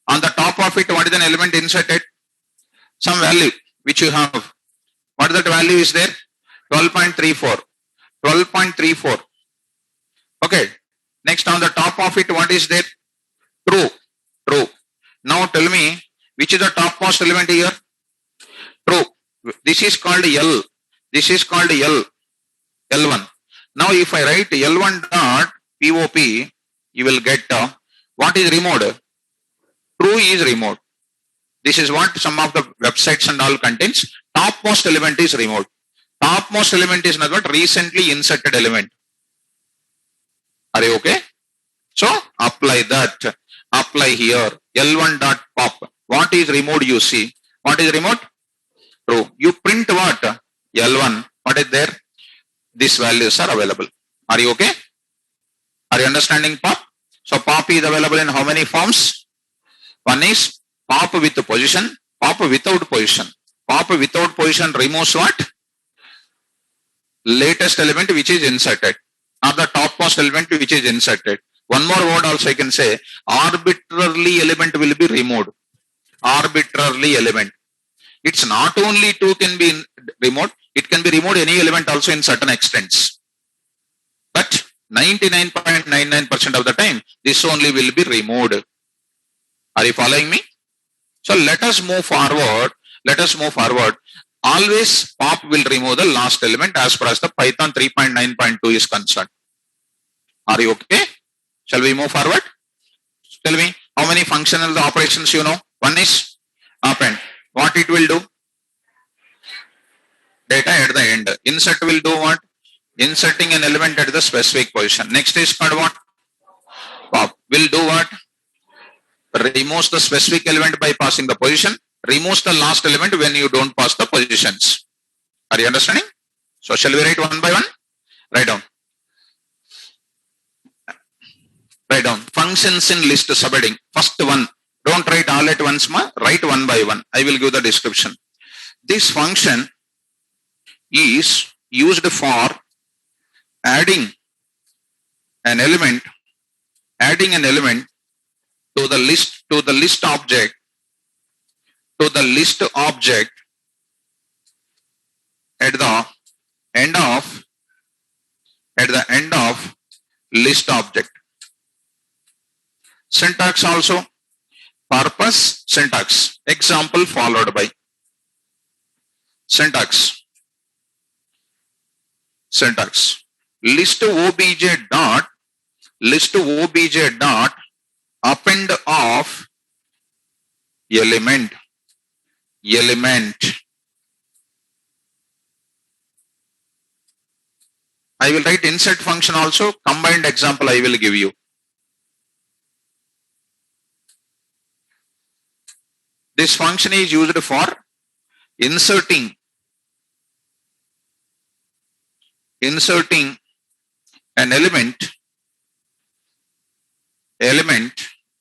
On the top of it, what is an element inserted? Some value which you have. What is that value is there? 12.34. Okay. Next, on the top of it, what is there? True. Now tell me, which is the topmost element here? True. This is called L. L1. Now if I write L1 dot POP, you will get what is removed? True is removed. This is what some of the websites and all contains. Topmost element is removed. Topmost element is not what? Recently inserted element. Are you okay? So apply that. Apply here. L1 dot pop. What is removed? You see. What is removed? True. You print what? L1. What is there? These values are available. Are you okay? Are you understanding pop? So pop is available in how many forms? One is pop with position, pop without position. Pop without position removes what? Latest element which is inserted, or the topmost element which is inserted. One more word also I can say, arbitrarily element will be removed. Arbitrarily element. It's not only two can be removed, it can be removed any element also in certain extents. But 99.99% of the time, this only will be removed. Are you following me? So let us move forward. Always pop will remove the last element as far as the Python 3.9.2 is concerned. Are you okay? Shall we move forward? Tell me, how many functional operations you know? One is append. What it will do? Data at the end. Insert will do what? Inserting an element at the specific position. Next is called what? Pop. Will do what? removes the specific element by passing the position, removes the last element when you don't pass the positions. Are you understanding? So shall we write one by one? Write down. Write down functions in list subheading. First one, don't write all at once, ma. Write one by one. I will give the description. This function is used for adding an element to the list object at the end of list object. Syntax also, purpose, syntax. Example followed by syntax. List obj dot append of element. I will write insert function also. Combined example I will give you. This function is used for inserting an element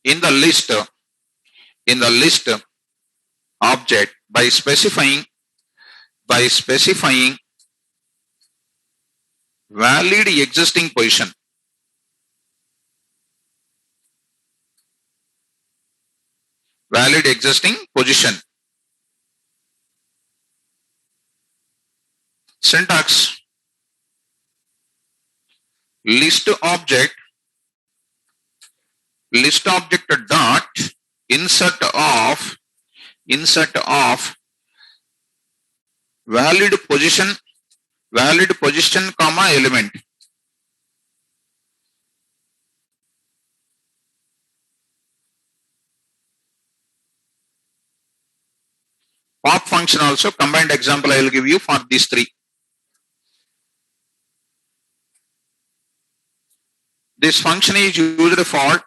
in the list object by specifying valid existing position. Syntax, list object dot insert of valid position comma element. Pop function also. Combined example I will give you for these three. This function is used for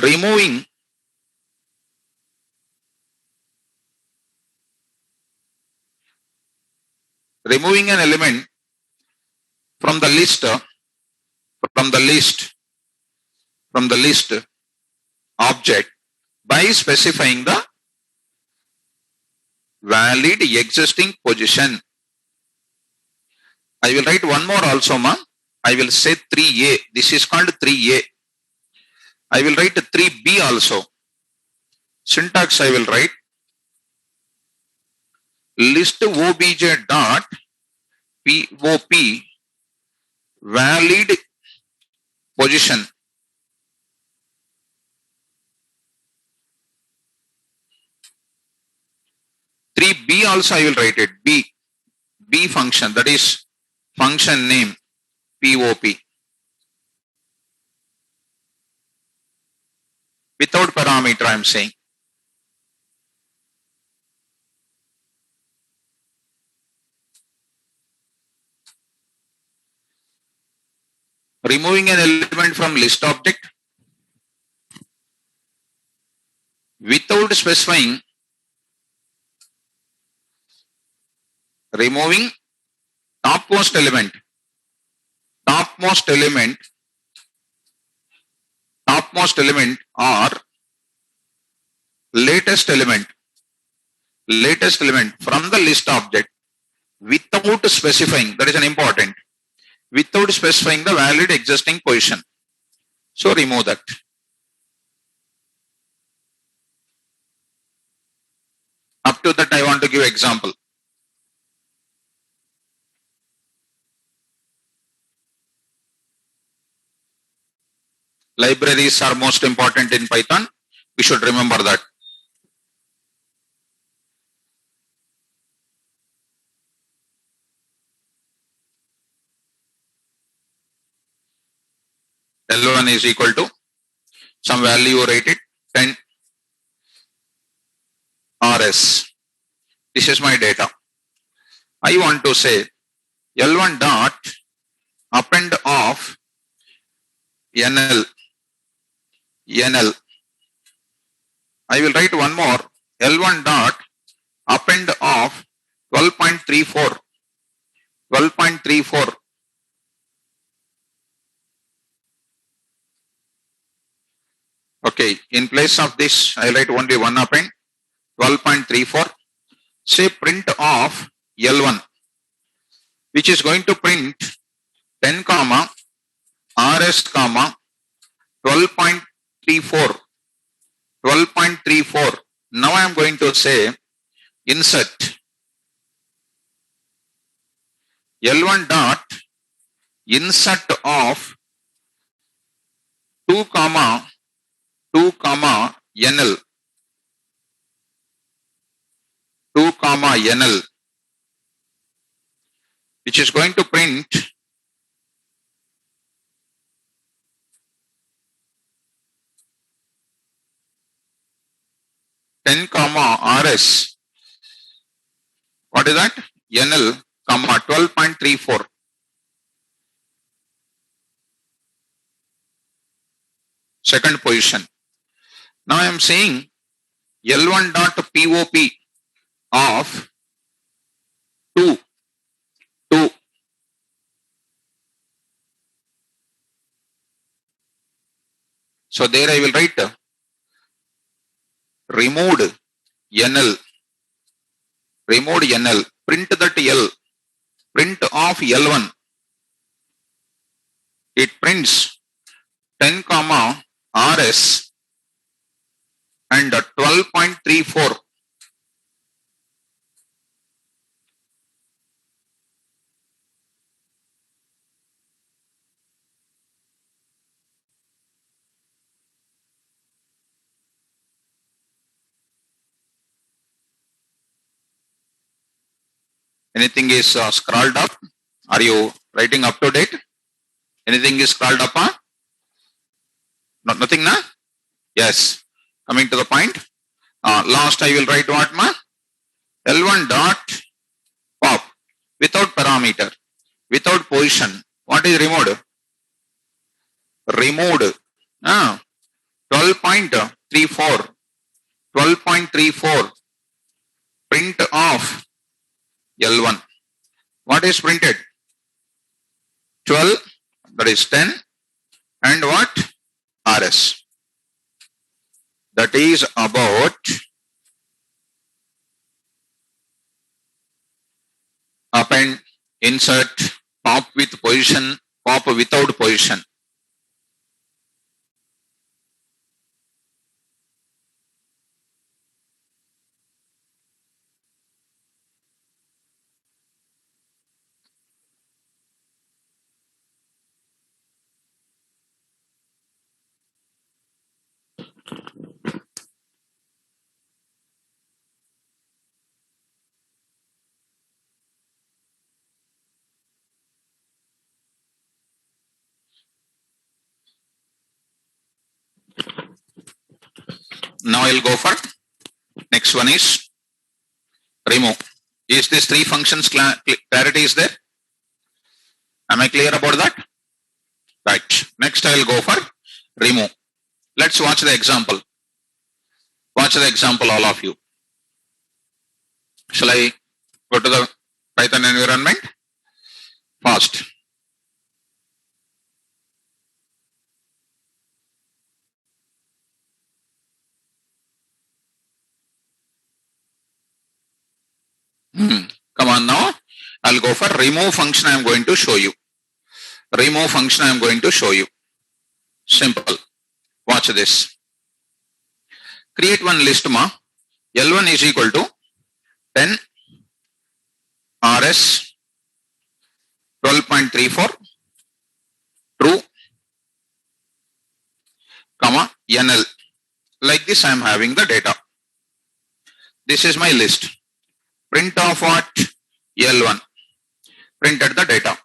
removing an element from the list object by specifying the valid existing position. I will write one more also, ma. I will say 3a. This is called 3a. I will write 3b also. Syntax I will write list obj dot pop valid position. B also I will write it. B function, that is function name POP. Without parameter I am saying. Removing an element from list object without specifying. Removing topmost element or latest element from the list object without specifying. That is an important. Without specifying the valid existing position. So remove that. Up to that I want to give example. Libraries are most important in Python. We should remember that. L1 is equal to some value you write it 10 RS. This is my data. I want to say L1 dot append of NL NL. I will write one more, L1 dot append of 12.34. 12.34. Okay, in place of this, I write only one append, 12.34. Say print of L1, which is going to print 10 comma RS comma 12.34. 12.34. Now I am going to say insert L1 dot insert of 2 comma NL. 2 comma NL, which is going to print ten comma RS. What is that? NL comma 12.34. Second position. Now I am saying L1 dot POP of 2. So there I will write removed NL. Removed NL. Print that L. Print of L1. It prints 10 comma RS and 12.34. Anything is scrolled up? Are you writing up to date? Anything is scrolled up? Huh? Nothing, na? Yes. Coming to the point. Last I will write what, ma? L1 dot pop without parameter, without position. What is removed? Removed. 12.34. 12.34. Print of L1. What is printed? 12, that is 10, and what? RS. That is about append, insert, pop with position, pop without position. Now I'll go for next one is remove. Is this three functions clarity is there? Am I clear about that? Right. Next I'll go for remove. Let's watch the example. Watch the example, all of you. Shall I go to the Python environment? Fast. Come on now. I'll go for remove function. I am going to show you. Remove function I am going to show you. Simple. Watch this. Create one list ma. L1 is equal to 10 RS 12.34 true comma NL. Like this I am having the data. This is my list. Print of what? L1. Printed the data.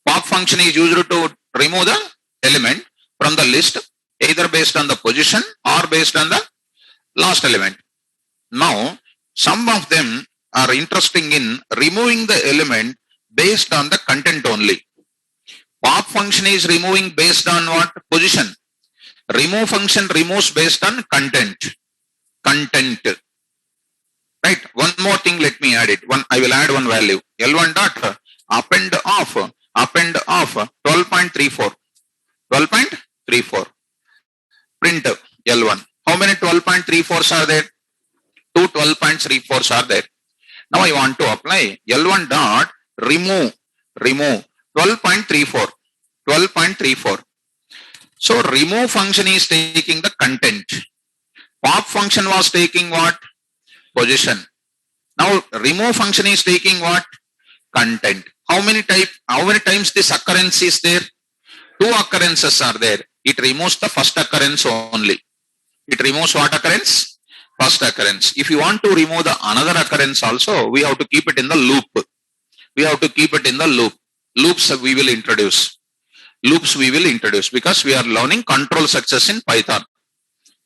Pop function is used to remove the element from the list either based on the position or based on the last element. Now, some of them are interesting in removing the element based on the content only. Pop function is removing based on what? Position. Remove function removes based on content. Content. Right. One more thing, let me add it. I will add one value. L1 dot append of 12.34. 12.34. Print L1. How many 12.34s are there? Two 12.34s are there. Now I want to apply L1 dot remove 12.34. 12.34. So remove function is taking the content. Pop function was taking what? Position. Now remove function is taking what? Content. How many times this occurrence is there? Two occurrences are there. It removes the first occurrence only. It removes what occurrence? First occurrence. If you want to remove the another occurrence also, we have to keep it in the loop. We have to keep it in the loop. Loops we will introduce. Loops we will introduce because we are learning control success in Python.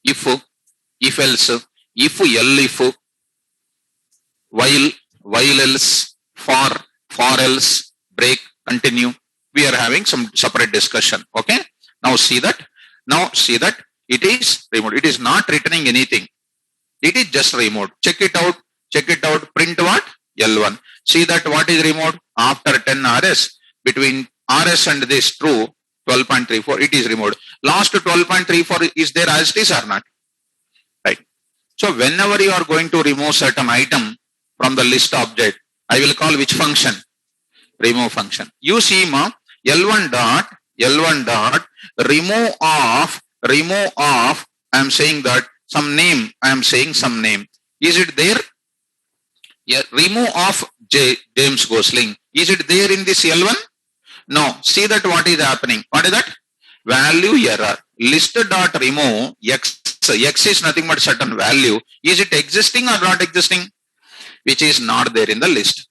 If else, if while else, for else, break, continue. We are having some separate discussion. Okay. Now see that it is removed. It is not returning anything. It is just removed. Check it out. Print what? L1. See that what is removed after 10 RS. Between RS and this true 12.34, it is removed. Last 12.34 is there as it is or not? Right. So whenever you are going to remove certain item from the list object, I will call which function? Remove function. You see ma, L1 dot remove of, I am saying that some name, I am saying some name. Is it there? Yeah, remove of James Gosling. Is it there in this L1? No. See that what is happening. What is that? Value error. List dot remove X. X is nothing but certain value. Is it existing or not existing? Which is not there in the list.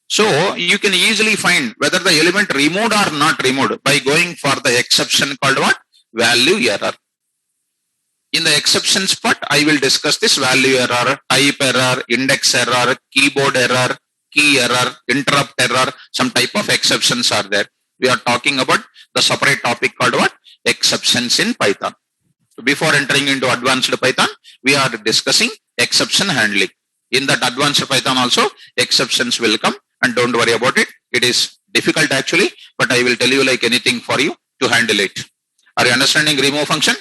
So you can easily find whether the element removed or not removed by going for the exception called what? Value error. In the exceptions part, I will discuss this value error, type error, index error, keyboard error, key error, interrupt error, some type of exceptions are there. We are talking about the separate topic called what? Exceptions in Python. So before entering into advanced Python, we are discussing exception handling. In that advanced Python also, exceptions will come, and don't worry about it. It is difficult actually, but I will tell you like anything for you to handle it. Are you understanding remove function?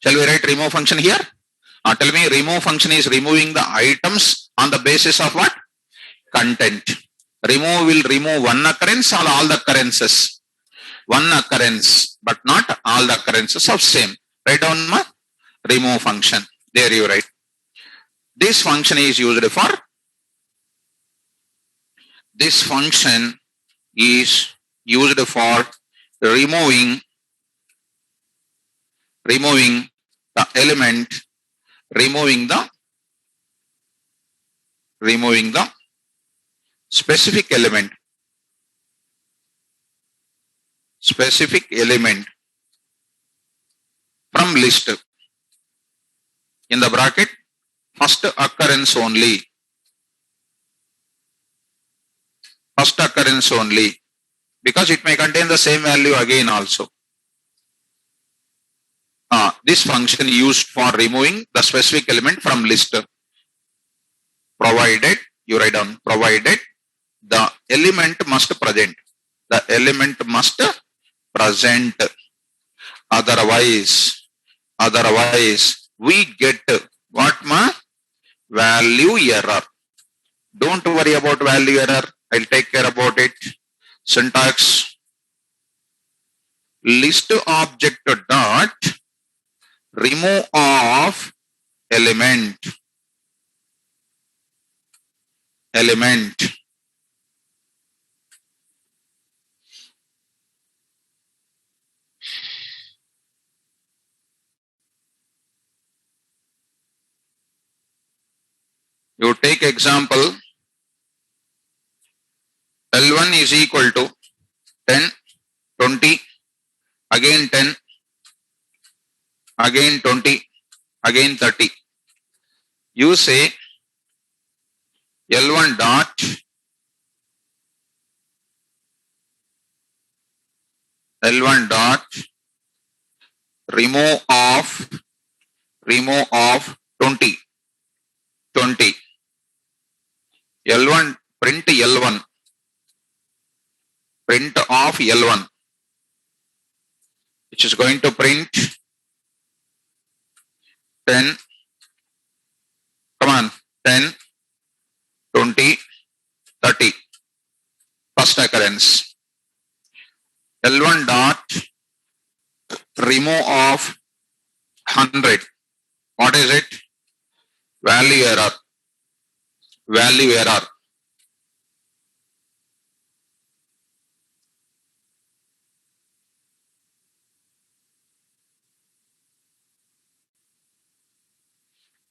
Shall we write remove function here? Tell me, remove function is removing the items on the basis of what? Content. Remove will remove one occurrence or all the occurrences? One occurrence, but not all the occurrences of same. Write down ma remove function. There you write. This function is used for removing the element, removing the specific element from list. In the bracket, first occurrence only. First occurrence only, because it may contain the same value again also. This function used for removing the specific element from list, provided, you write down, provided the element must present. The element must present. Otherwise, we get what ma? Value error. Don't worry about value error. I'll take care about it. Syntax. List object dot remove of element. You take example, L1 is equal to 10, 20, again 10, again 20, again 30. You say L1 dot remove of 20. L1, print L1, print of L1, which is going to print 10, come on, 10, 20, 30, first occurrence. L1 dot remove of 100. What is it? Value error. Value error.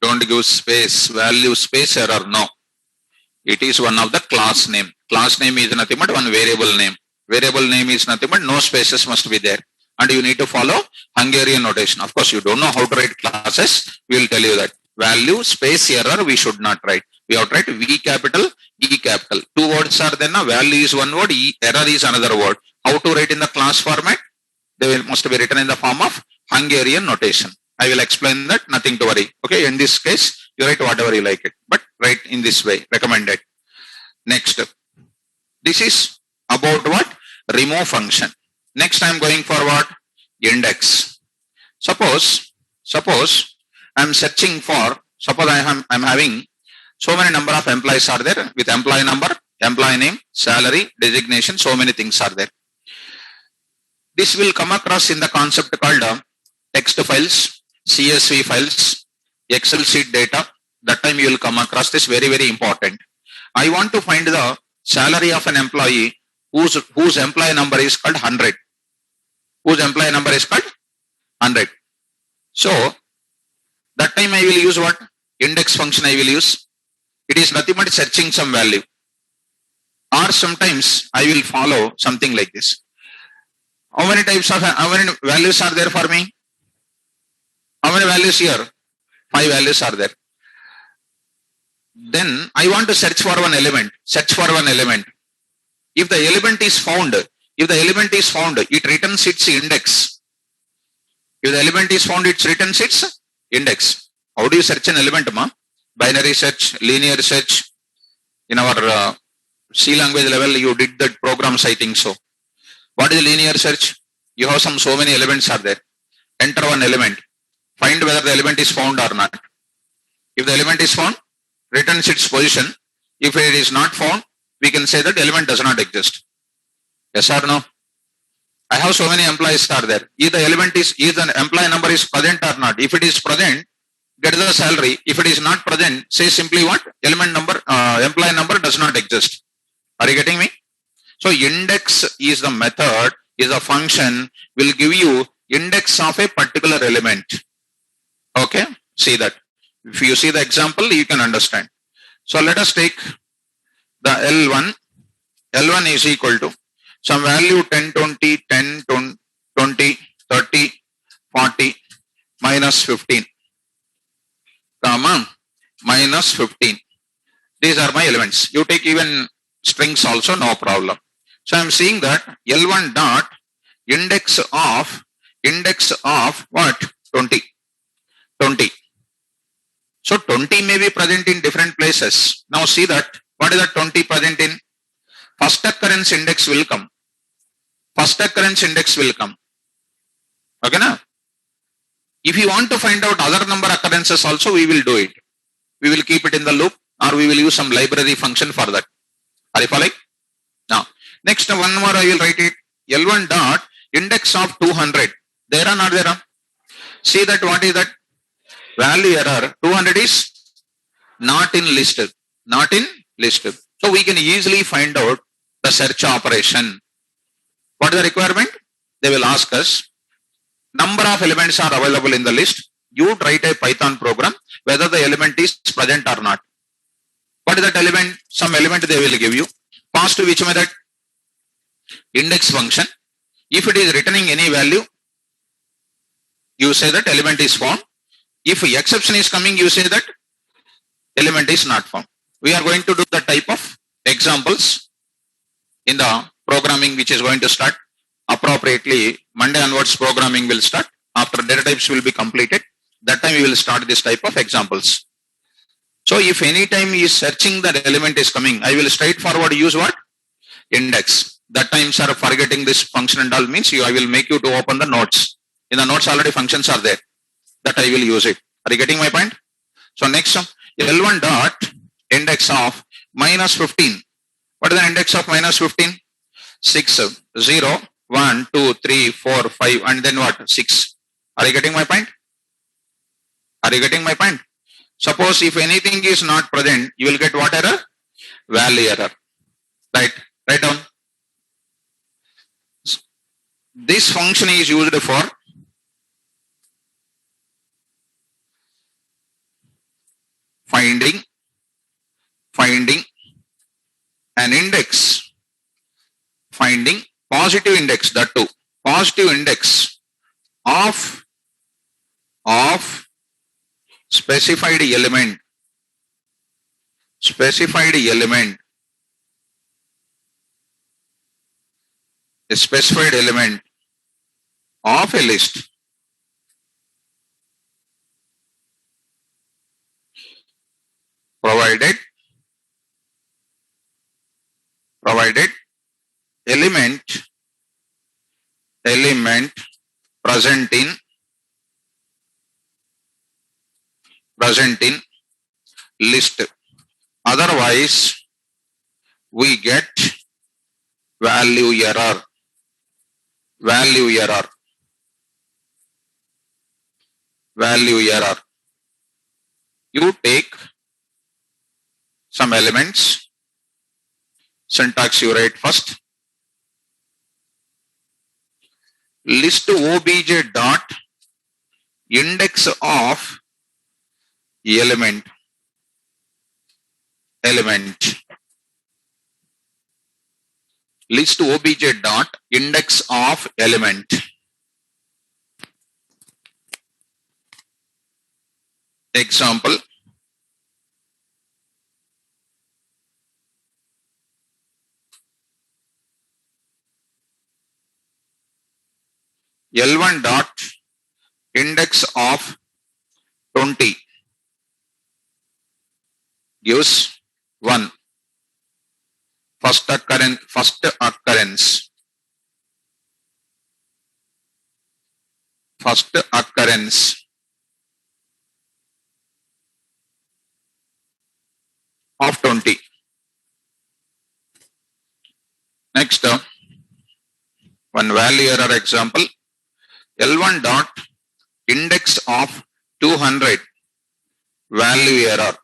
Don't give space. Value space error. No. It is one of the class name. Class name is nothing but one variable name. Variable name is nothing but no spaces must be there. And you need to follow Hungarian notation. Of course, you don't know how to write classes. We will tell you that. Value space error we should not write. We have to write V capital, E capital. Two words are there now. Value is one word, error is another word. How to write in the class format? They must be written in the form of Hungarian notation. I will explain that, nothing to worry. Okay, in this case, you write whatever you like it, but write in this way, recommended. Next, this is about what? Remove function. Next, I am going for what? Index. Suppose I am searching for, suppose I am having so many number of employees are there with employee number, employee name, salary, designation, so many things are there. This will come across in the concept called text files, CSV files, Excel sheet data. That time you will come across this, very, very important. I want to find the salary of an employee whose employee number is called 100. Whose employee number is called 100. So that time I will use what? Index function I will use. It is nothing but searching some value. Or sometimes I will follow something like this. How many values are there for me? How many values here? 5 values are there. Then I want to search for one element. Search for one element. If the element is found, it returns its index. If the element is found, it returns its index. How do you search an element, ma? Binary search, linear search. In our C language level, you did that programs, I think so. What is linear search? You have so many elements are there. Enter one element. Find whether the element is found or not. If the element is found, returns its position. If it is not found, we can say that element does not exist. Yes or no? I have so many employees are there. Either the employee number is present or not. If it is present, get the salary. If it is not present, say simply what? Employee number does not exist. Are you getting me? So index is the method, is a function, will give you index of a particular element. Okay, see that. If you see the example, you can understand. So let us take the L1. L1 is equal to some value 10, 20, 10, 20, 30, 40, minus 15, comma, minus 15. These are my elements. You take even strings also, no problem. So I am seeing that L1 dot index of what? 20. So 20 may be present in different places. Now see that. What is that 20 present in? First occurrence index will come. Okay, na? If you want to find out other number occurrences also, we will do it. We will keep it in the loop, or we will use some library function for that. Are you following? Now, next one more I will write it. L1 dot index of 200. There or not there? See that what is that? Value error. 200 is not in listed. So we can easily find out the search operation. What is the requirement? They will ask us. Number of elements are available in the list. You write a Python program whether the element is present or not. What is that element? Some element they will give you. Pass to which method? Index function. If it is returning any value, you say that element is found. If exception is coming, you say that element is not found. We are going to do the type of examples in the programming which is going to start appropriately. Monday onwards programming will start. After data types will be completed, that time we will start this type of examples. So if any time he is searching that element is coming, I will straightforward use what? Index. That time, sir, forgetting this function and all means I will make you to open the notes. In the notes already functions are there. That I will use it. Are you getting my point? So next, L1 dot index of minus 15. What is the index of minus 15? 6, 0, 1, 2, 3, 4, 5, and then what? 6. Are you getting my point? Are you getting my point? Suppose if anything is not present, you will get what error? Value error. Right? Write down. This function is used for finding an index, finding positive index, that too, positive index of specified element a specified element of a list. Provided element present in list. Otherwise, we get value error. You take some elements, syntax you write first. List obj dot index of element. List obj dot index of element. Example. L1 dot index of 20 gives 1. First occurrence of 20. Next, one value error example. L1 dot index of 200 value error.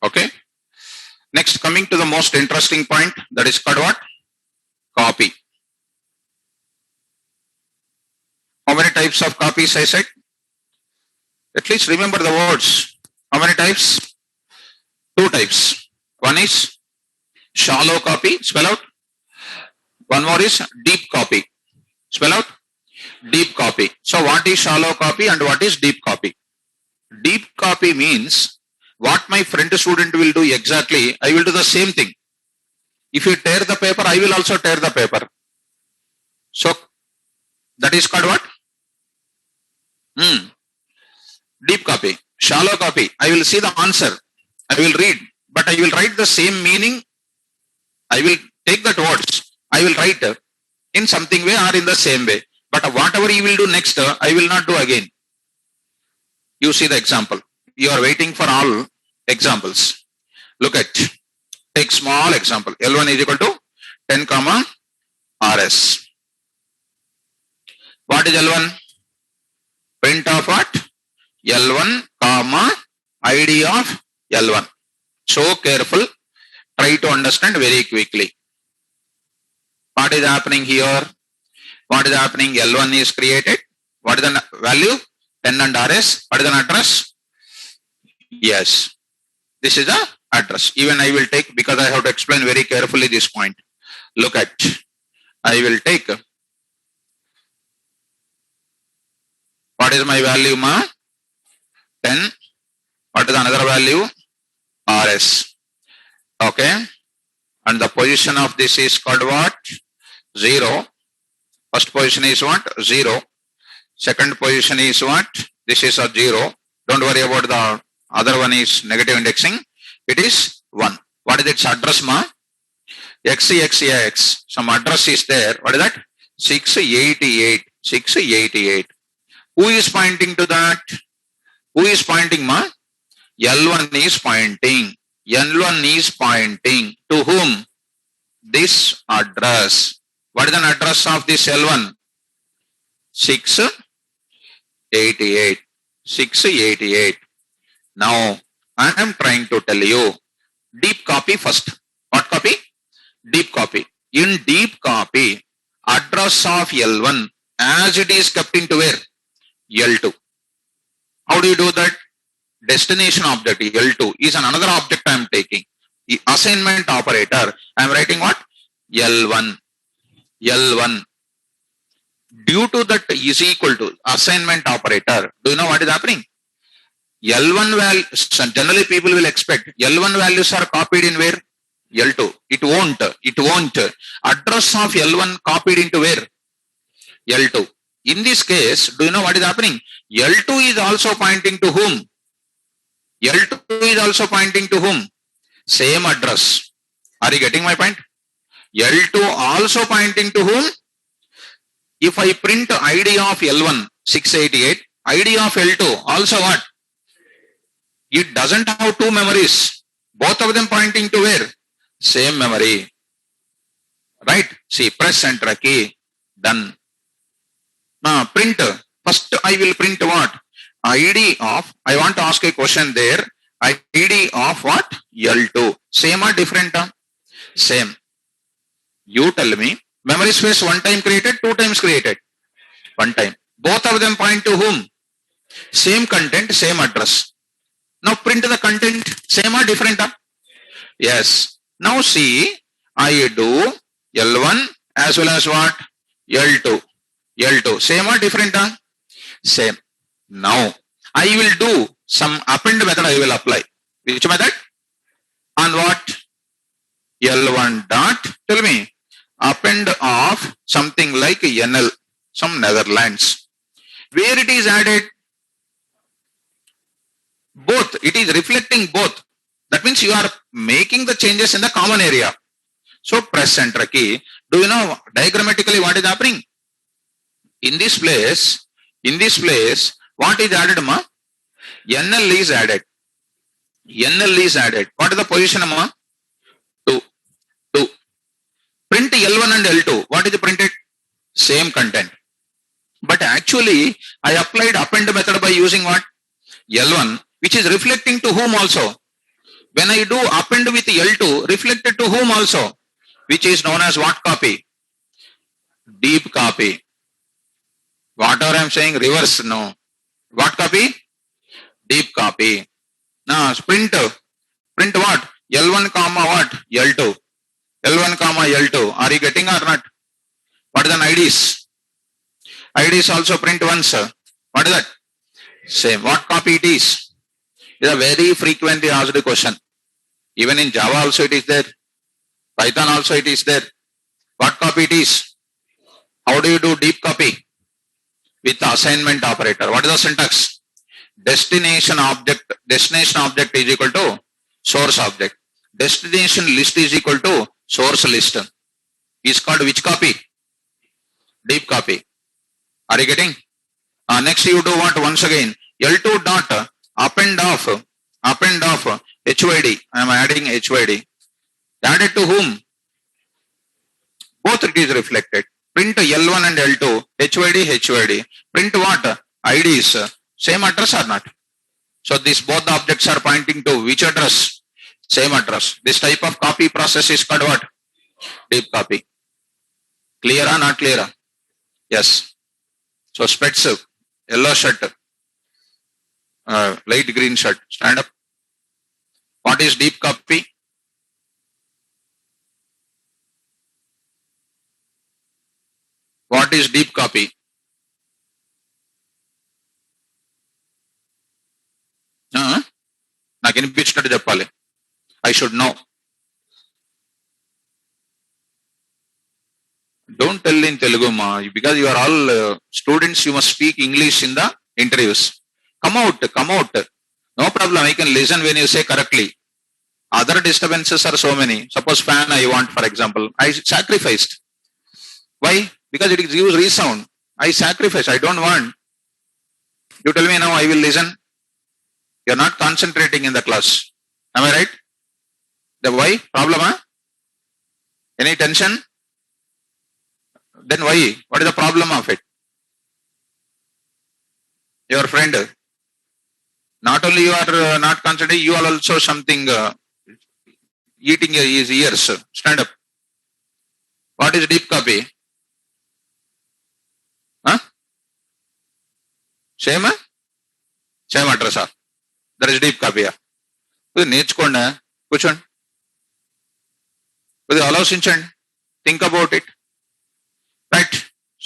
Okay. Next, coming to the most interesting point, that is called what? Copy. How many types of copies I said? At least remember the words. How many types? 2 types. One is shallow copy, spell out. One more is deep copy. Spell out. Deep copy. So what is shallow copy and what is deep copy? Deep copy means what my friend student will do exactly, I will do the same thing. If you tear the paper, I will also tear the paper. So that is called what? Deep copy. Shallow copy. I will see the answer. I will read, but I will write the same meaning. I will take that words. I will write in something way or in the same way. But whatever you will do next, I will not do again. You see the example. You are waiting for all examples. Look at. Take small example. L1 is equal to 10 comma RS. What is L1? Print of what? L1 comma ID of L1. So careful. Try to understand very quickly. What is happening here? What is happening? L1 is created. What is the value? 10 and RS. What is the address? Yes. This is the address. Even I will take, because I have to explain very carefully this point. Look at. I will take What is my value, ma? 10. What is another value? RS. Okay. And the position of this is called what? 0. First position is what? 0. Second position is what? This is a 0. Don't worry about the other one is negative indexing. It is 1. What is its address, ma? XXX. Some address is there. What is that? 688. 688. Who is pointing to that? Who is pointing, ma? L1 is pointing. L1 is pointing to whom? This address. What is the address of this L1? 688. 688. Now, I am trying to tell you, deep copy first. What copy? Deep copy. In deep copy, address of L1 as it is kept into where? L2. How do you do that? Destination object L2 is another object I am taking. The assignment operator, I am writing what? L1. L1. Due to that is equal to assignment operator. Do you know what is happening? L1 value, generally people will expect L1 values are copied in where? L2. It won't. It won't. Address of L1 copied into where? L2. In this case, do you know what is happening? L2 is also pointing to whom? L2 is also pointing to whom? Same address. Are you getting my point? L2 also pointing to whom? If I print ID of L1 688, ID of L2 also what? It doesn't have two memories. Both of them pointing to where? Same memory. Right? See, press enter key. Done. Now print. First I will print what? ID of, I want to ask a question there. ID of what? L2. Same or different? Same. You tell me. Memory space one time created, two times created. One time. Both of them point to whom? Same content, same address. Now print the content. Same or different? Yes. Now see, I do L1 as well as what? L2. L2. Same or different? Same. Now I will do some append method I will apply. Which method? On what? L1 dot, tell me, append of something like NL, some Netherlands. Where it is added? Both. It is reflecting both. That means you are making the changes in the common area. So press enter key. Do you know diagrammatically what is happening? In this place, what is added, ma? NL is added. NL is added. What is the position, ma? 2. 2. Print L1 and L2. What is printed? Same content. But actually, I applied append method by using what? L1, which is reflecting to whom also? When I do append with L2, reflected to whom also? Which is known as what copy? Deep copy. Whatever I am saying, reverse, no. What copy? Deep copy. Now print what? L1 comma what? L2. L1 comma L2. Are you getting or not? What is the IDs? IDs also print once. What is that? Same. What copy it is? It is a very frequently asked question. Even in Java also it is there. Python also it is there. What copy it is? How do you do deep copy? With the assignment operator. What is the syntax? Destination object is equal to source object. Destination list is equal to source list. Is called which copy? Deep copy. Are you getting? Next you do what? Once again, L2 dot append of HYD. I am adding HYD. Added to whom? Both it is reflected. Print L1 and L2, HYD. Print what? IDs. Same address or not? So these both the objects are pointing to which address? Same address. This type of copy process is called what? Deep copy. Clear or not clear? Yes. So Spets, yellow shirt, light green shirt, stand up. What is deep copy? What is deep copy? వినిపించినట్టు చెప్పాలి. I should know. Don't tell in Telugu, ma, because you are all students. You must speak English in the interviews. Come out. No problem. I can listen when you say correctly. Other disturbances are so many. Suppose fan I want, for example. I sacrificed. Why? Because it gives resound. I sacrifice. I don't want. You tell me now, I will listen. You are not concentrating in the class. Am I right? The why? Problem, huh? Any tension? Then why? What is the problem of it? Your friend, not only you are not concentrating, you are also something eating his ears. Stand up. What is deep copy? Huh? Same, huh? Same address. There is deep copy. నేర్చుకోండి, కూర్చోండి, కొద్దిగా ఆలోచించండి, think about it. Right,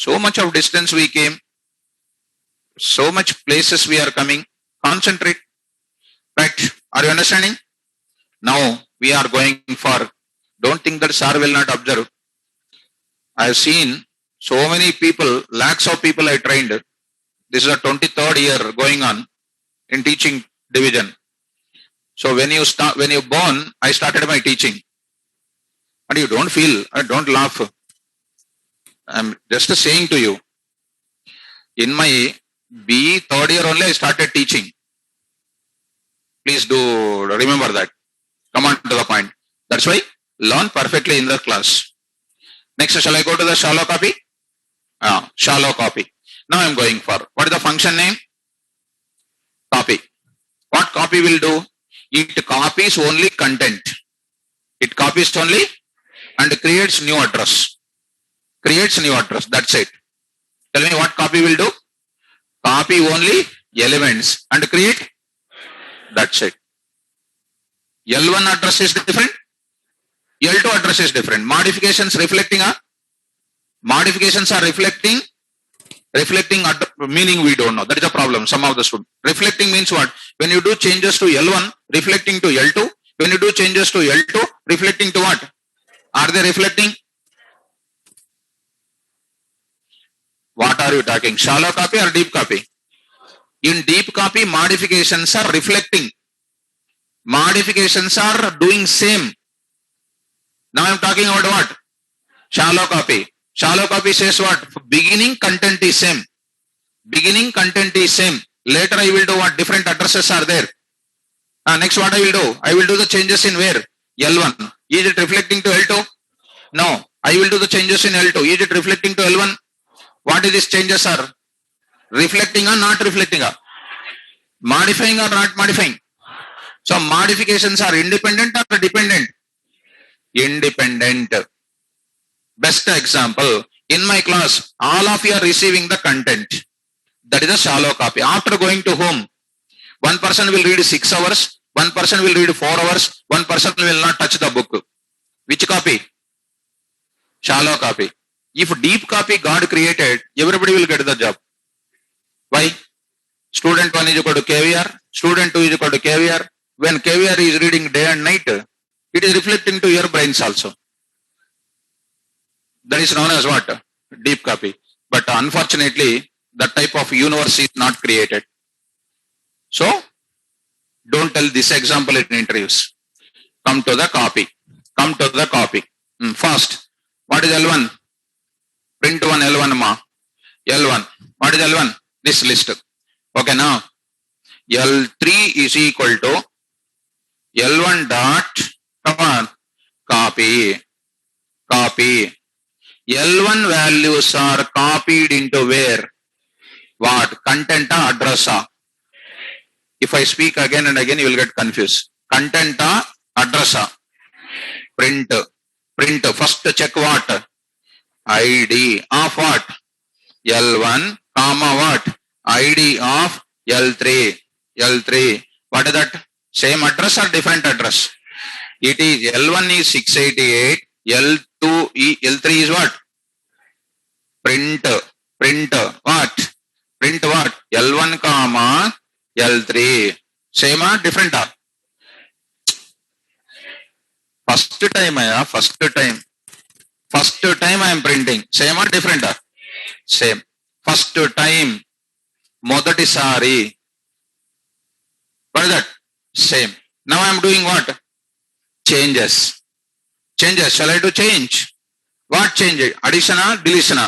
so much of distance we came, so much places we are coming. Concentrate. Right, are you understanding? Now we are going for, don't think that sir will not observe. I have seen so many people, lakhs of people I trained. This is a 23rd year going on in teaching division. So when you born, I started my teaching, and you don't feel, don't laugh. I'm just saying to you, in my BE third year only I started teaching. Please do remember that. Come on to the point. That's why learn perfectly in the class. Next, shall I go to the shallow copy? Shallow copy. Now I'm going for, what is the function name? Copy. What copy will do? It copies only content. It copies only and creates new address. Creates new address. That's it. Tell me what copy will do? Copy only elements and create. That's it. L1 address is different. L2 address is different. Modifications reflecting modifications are reflecting meaning we don't know. That is a problem. Some of the students. Reflecting means what? When you do changes to L1, reflecting to L2. When you do changes to L2, reflecting to what? Are they reflecting? What are you talking? Shallow copy or deep copy? In deep copy, modifications are reflecting. Modifications are doing same. Now I am talking about what? Shallow copy. Shallow copy says what? Beginning content is same. Beginning content is same. Later I will do what? Different addresses are there. Next what I will do? I will do the changes in where? L1. Is it reflecting to L2? No. I will do the changes in L2. Is it reflecting to L1? What is these changes are? Reflecting or not reflecting? Modifying or not modifying? So modifications are independent or dependent? Independent. Best example, in my class, all of you are receiving the content. That is a shallow copy. After going to home, one person will read 6 hours, one person will read 4 hours, one person will not touch the book. Which copy? Shallow copy. If deep copy God created, everybody will get the job. Why? Student 1 is equal to KVR, student 2 is equal to KVR. When KVR is reading day and night, it is reflecting to your brains also. That is known as what? Deep copy. But unfortunately, that type of universe is not created. So, don't tell this example in interviews. Come to the copy. Come to the copy. First, what is L1? Print 1 L1 ma. L1. What is L1? This list. Okay, now L3 is equal to L1 dot, come on, copy. Copy. L1 values are copied into where? What? Content or address? If I speak again and again, you will get confused. Content or address? Print. Print. First check what? ID of what? L1, comma what? ID of L3. L3. What is that? Same address or different address? It is L1 is 688. L3 is what? Print. Print what? Print what? L1 comma L3. Same or different or? First time I am printing. Same or different? Same. First time. Modatisari. What is that? Same. Now I am doing what? Changes. Changes. Shall I do change? What change? Addition or deletion?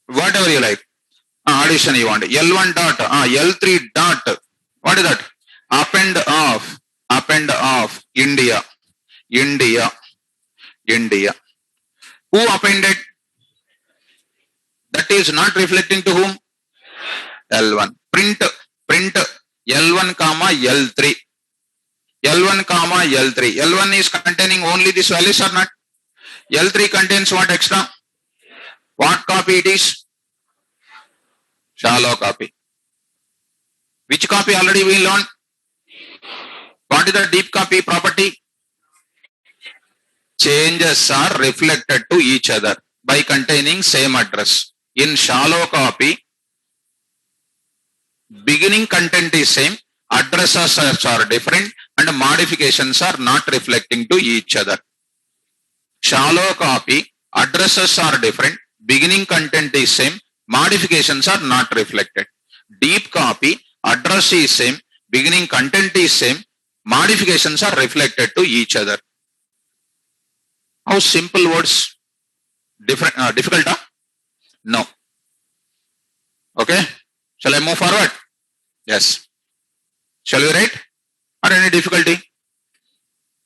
Whatever you like. Addition you want. L1 dot. L3 dot. What is that? Append of. Append of. India. India. India. Who appended? That is not reflecting to whom? L1. Print L1 comma L3. L1 comma L3. L1 is containing only these values or not? L3 contains what extra? What copy it is? Shallow copy. Which copy already we learned? What is the deep copy property? Changes are reflected to each other by containing same address. In shallow copy, beginning content is same, addresses are different, and modifications are not reflecting to each other. Shallow copy, addresses are different, beginning content is same, modifications are not reflected. Deep copy, address is same, beginning content is same, modifications are reflected to each other. How simple words? Different, difficult? No. Okay. Shall I move forward? Yes. Shall we write? Or any difficulty?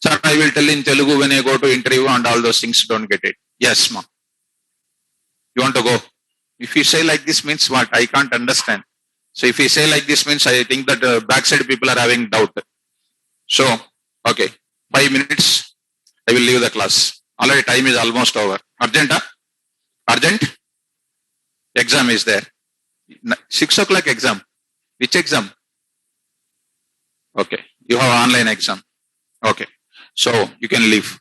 Sir, I will tell in Telugu when I go to interview and all those things, don't get it. Yes, ma. You want to go? If you say like this means what? I can't understand. So if you say like this means I think that backside people are having doubt. So, okay. 5 minutes. I will leave the class. Already time is almost over. Urgent? Urgent? Exam is there. 6 o'clock exam. Which exam? Okay. You have online exam. Okay. So you can leave.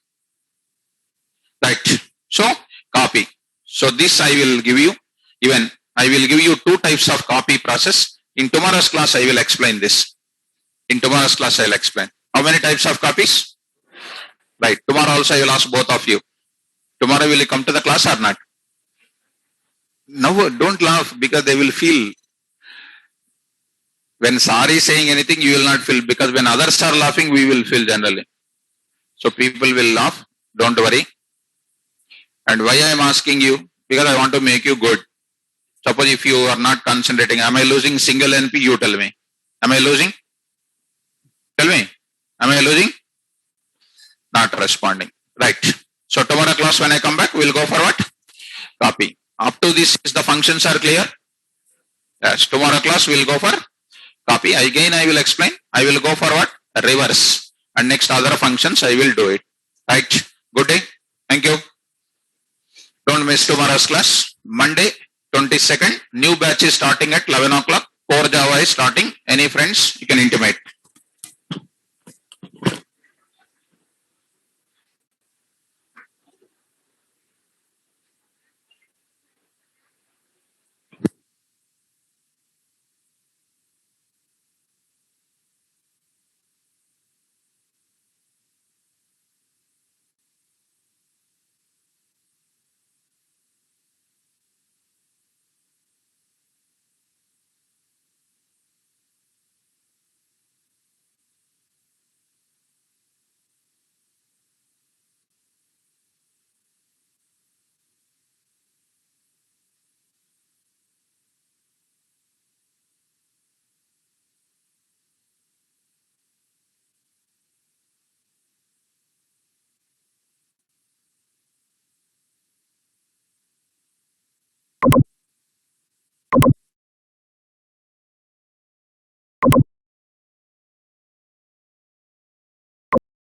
Right. So copy. So this I will give you. Even I will give you 2 types of copy process. In tomorrow's class I will explain this. In tomorrow's class I will explain. How many types of copies? Right. Tomorrow also I will ask both of you. Tomorrow will you come to the class or not? No, don't laugh because they will feel. When Sari is saying anything, you will not feel, because when others are laughing, we will feel generally. So people will laugh. Don't worry. And why I am asking you? Because I want to make you good. Suppose if you are not concentrating, am I losing single NP? You tell me. Am I losing? Tell me. Am I losing? Not responding. Right. So tomorrow class when I come back, we'll go for what? Copy. Up to this, the functions are clear? Yes. Tomorrow class we'll go for copy. Again I will explain. I will go for what? Reverse. And next other functions I will do it. Right. Good day. Thank you. Don't miss tomorrow's class. Monday 22nd. New batch is starting at 11 o'clock. Core Java is starting. Any friends? You can intimate.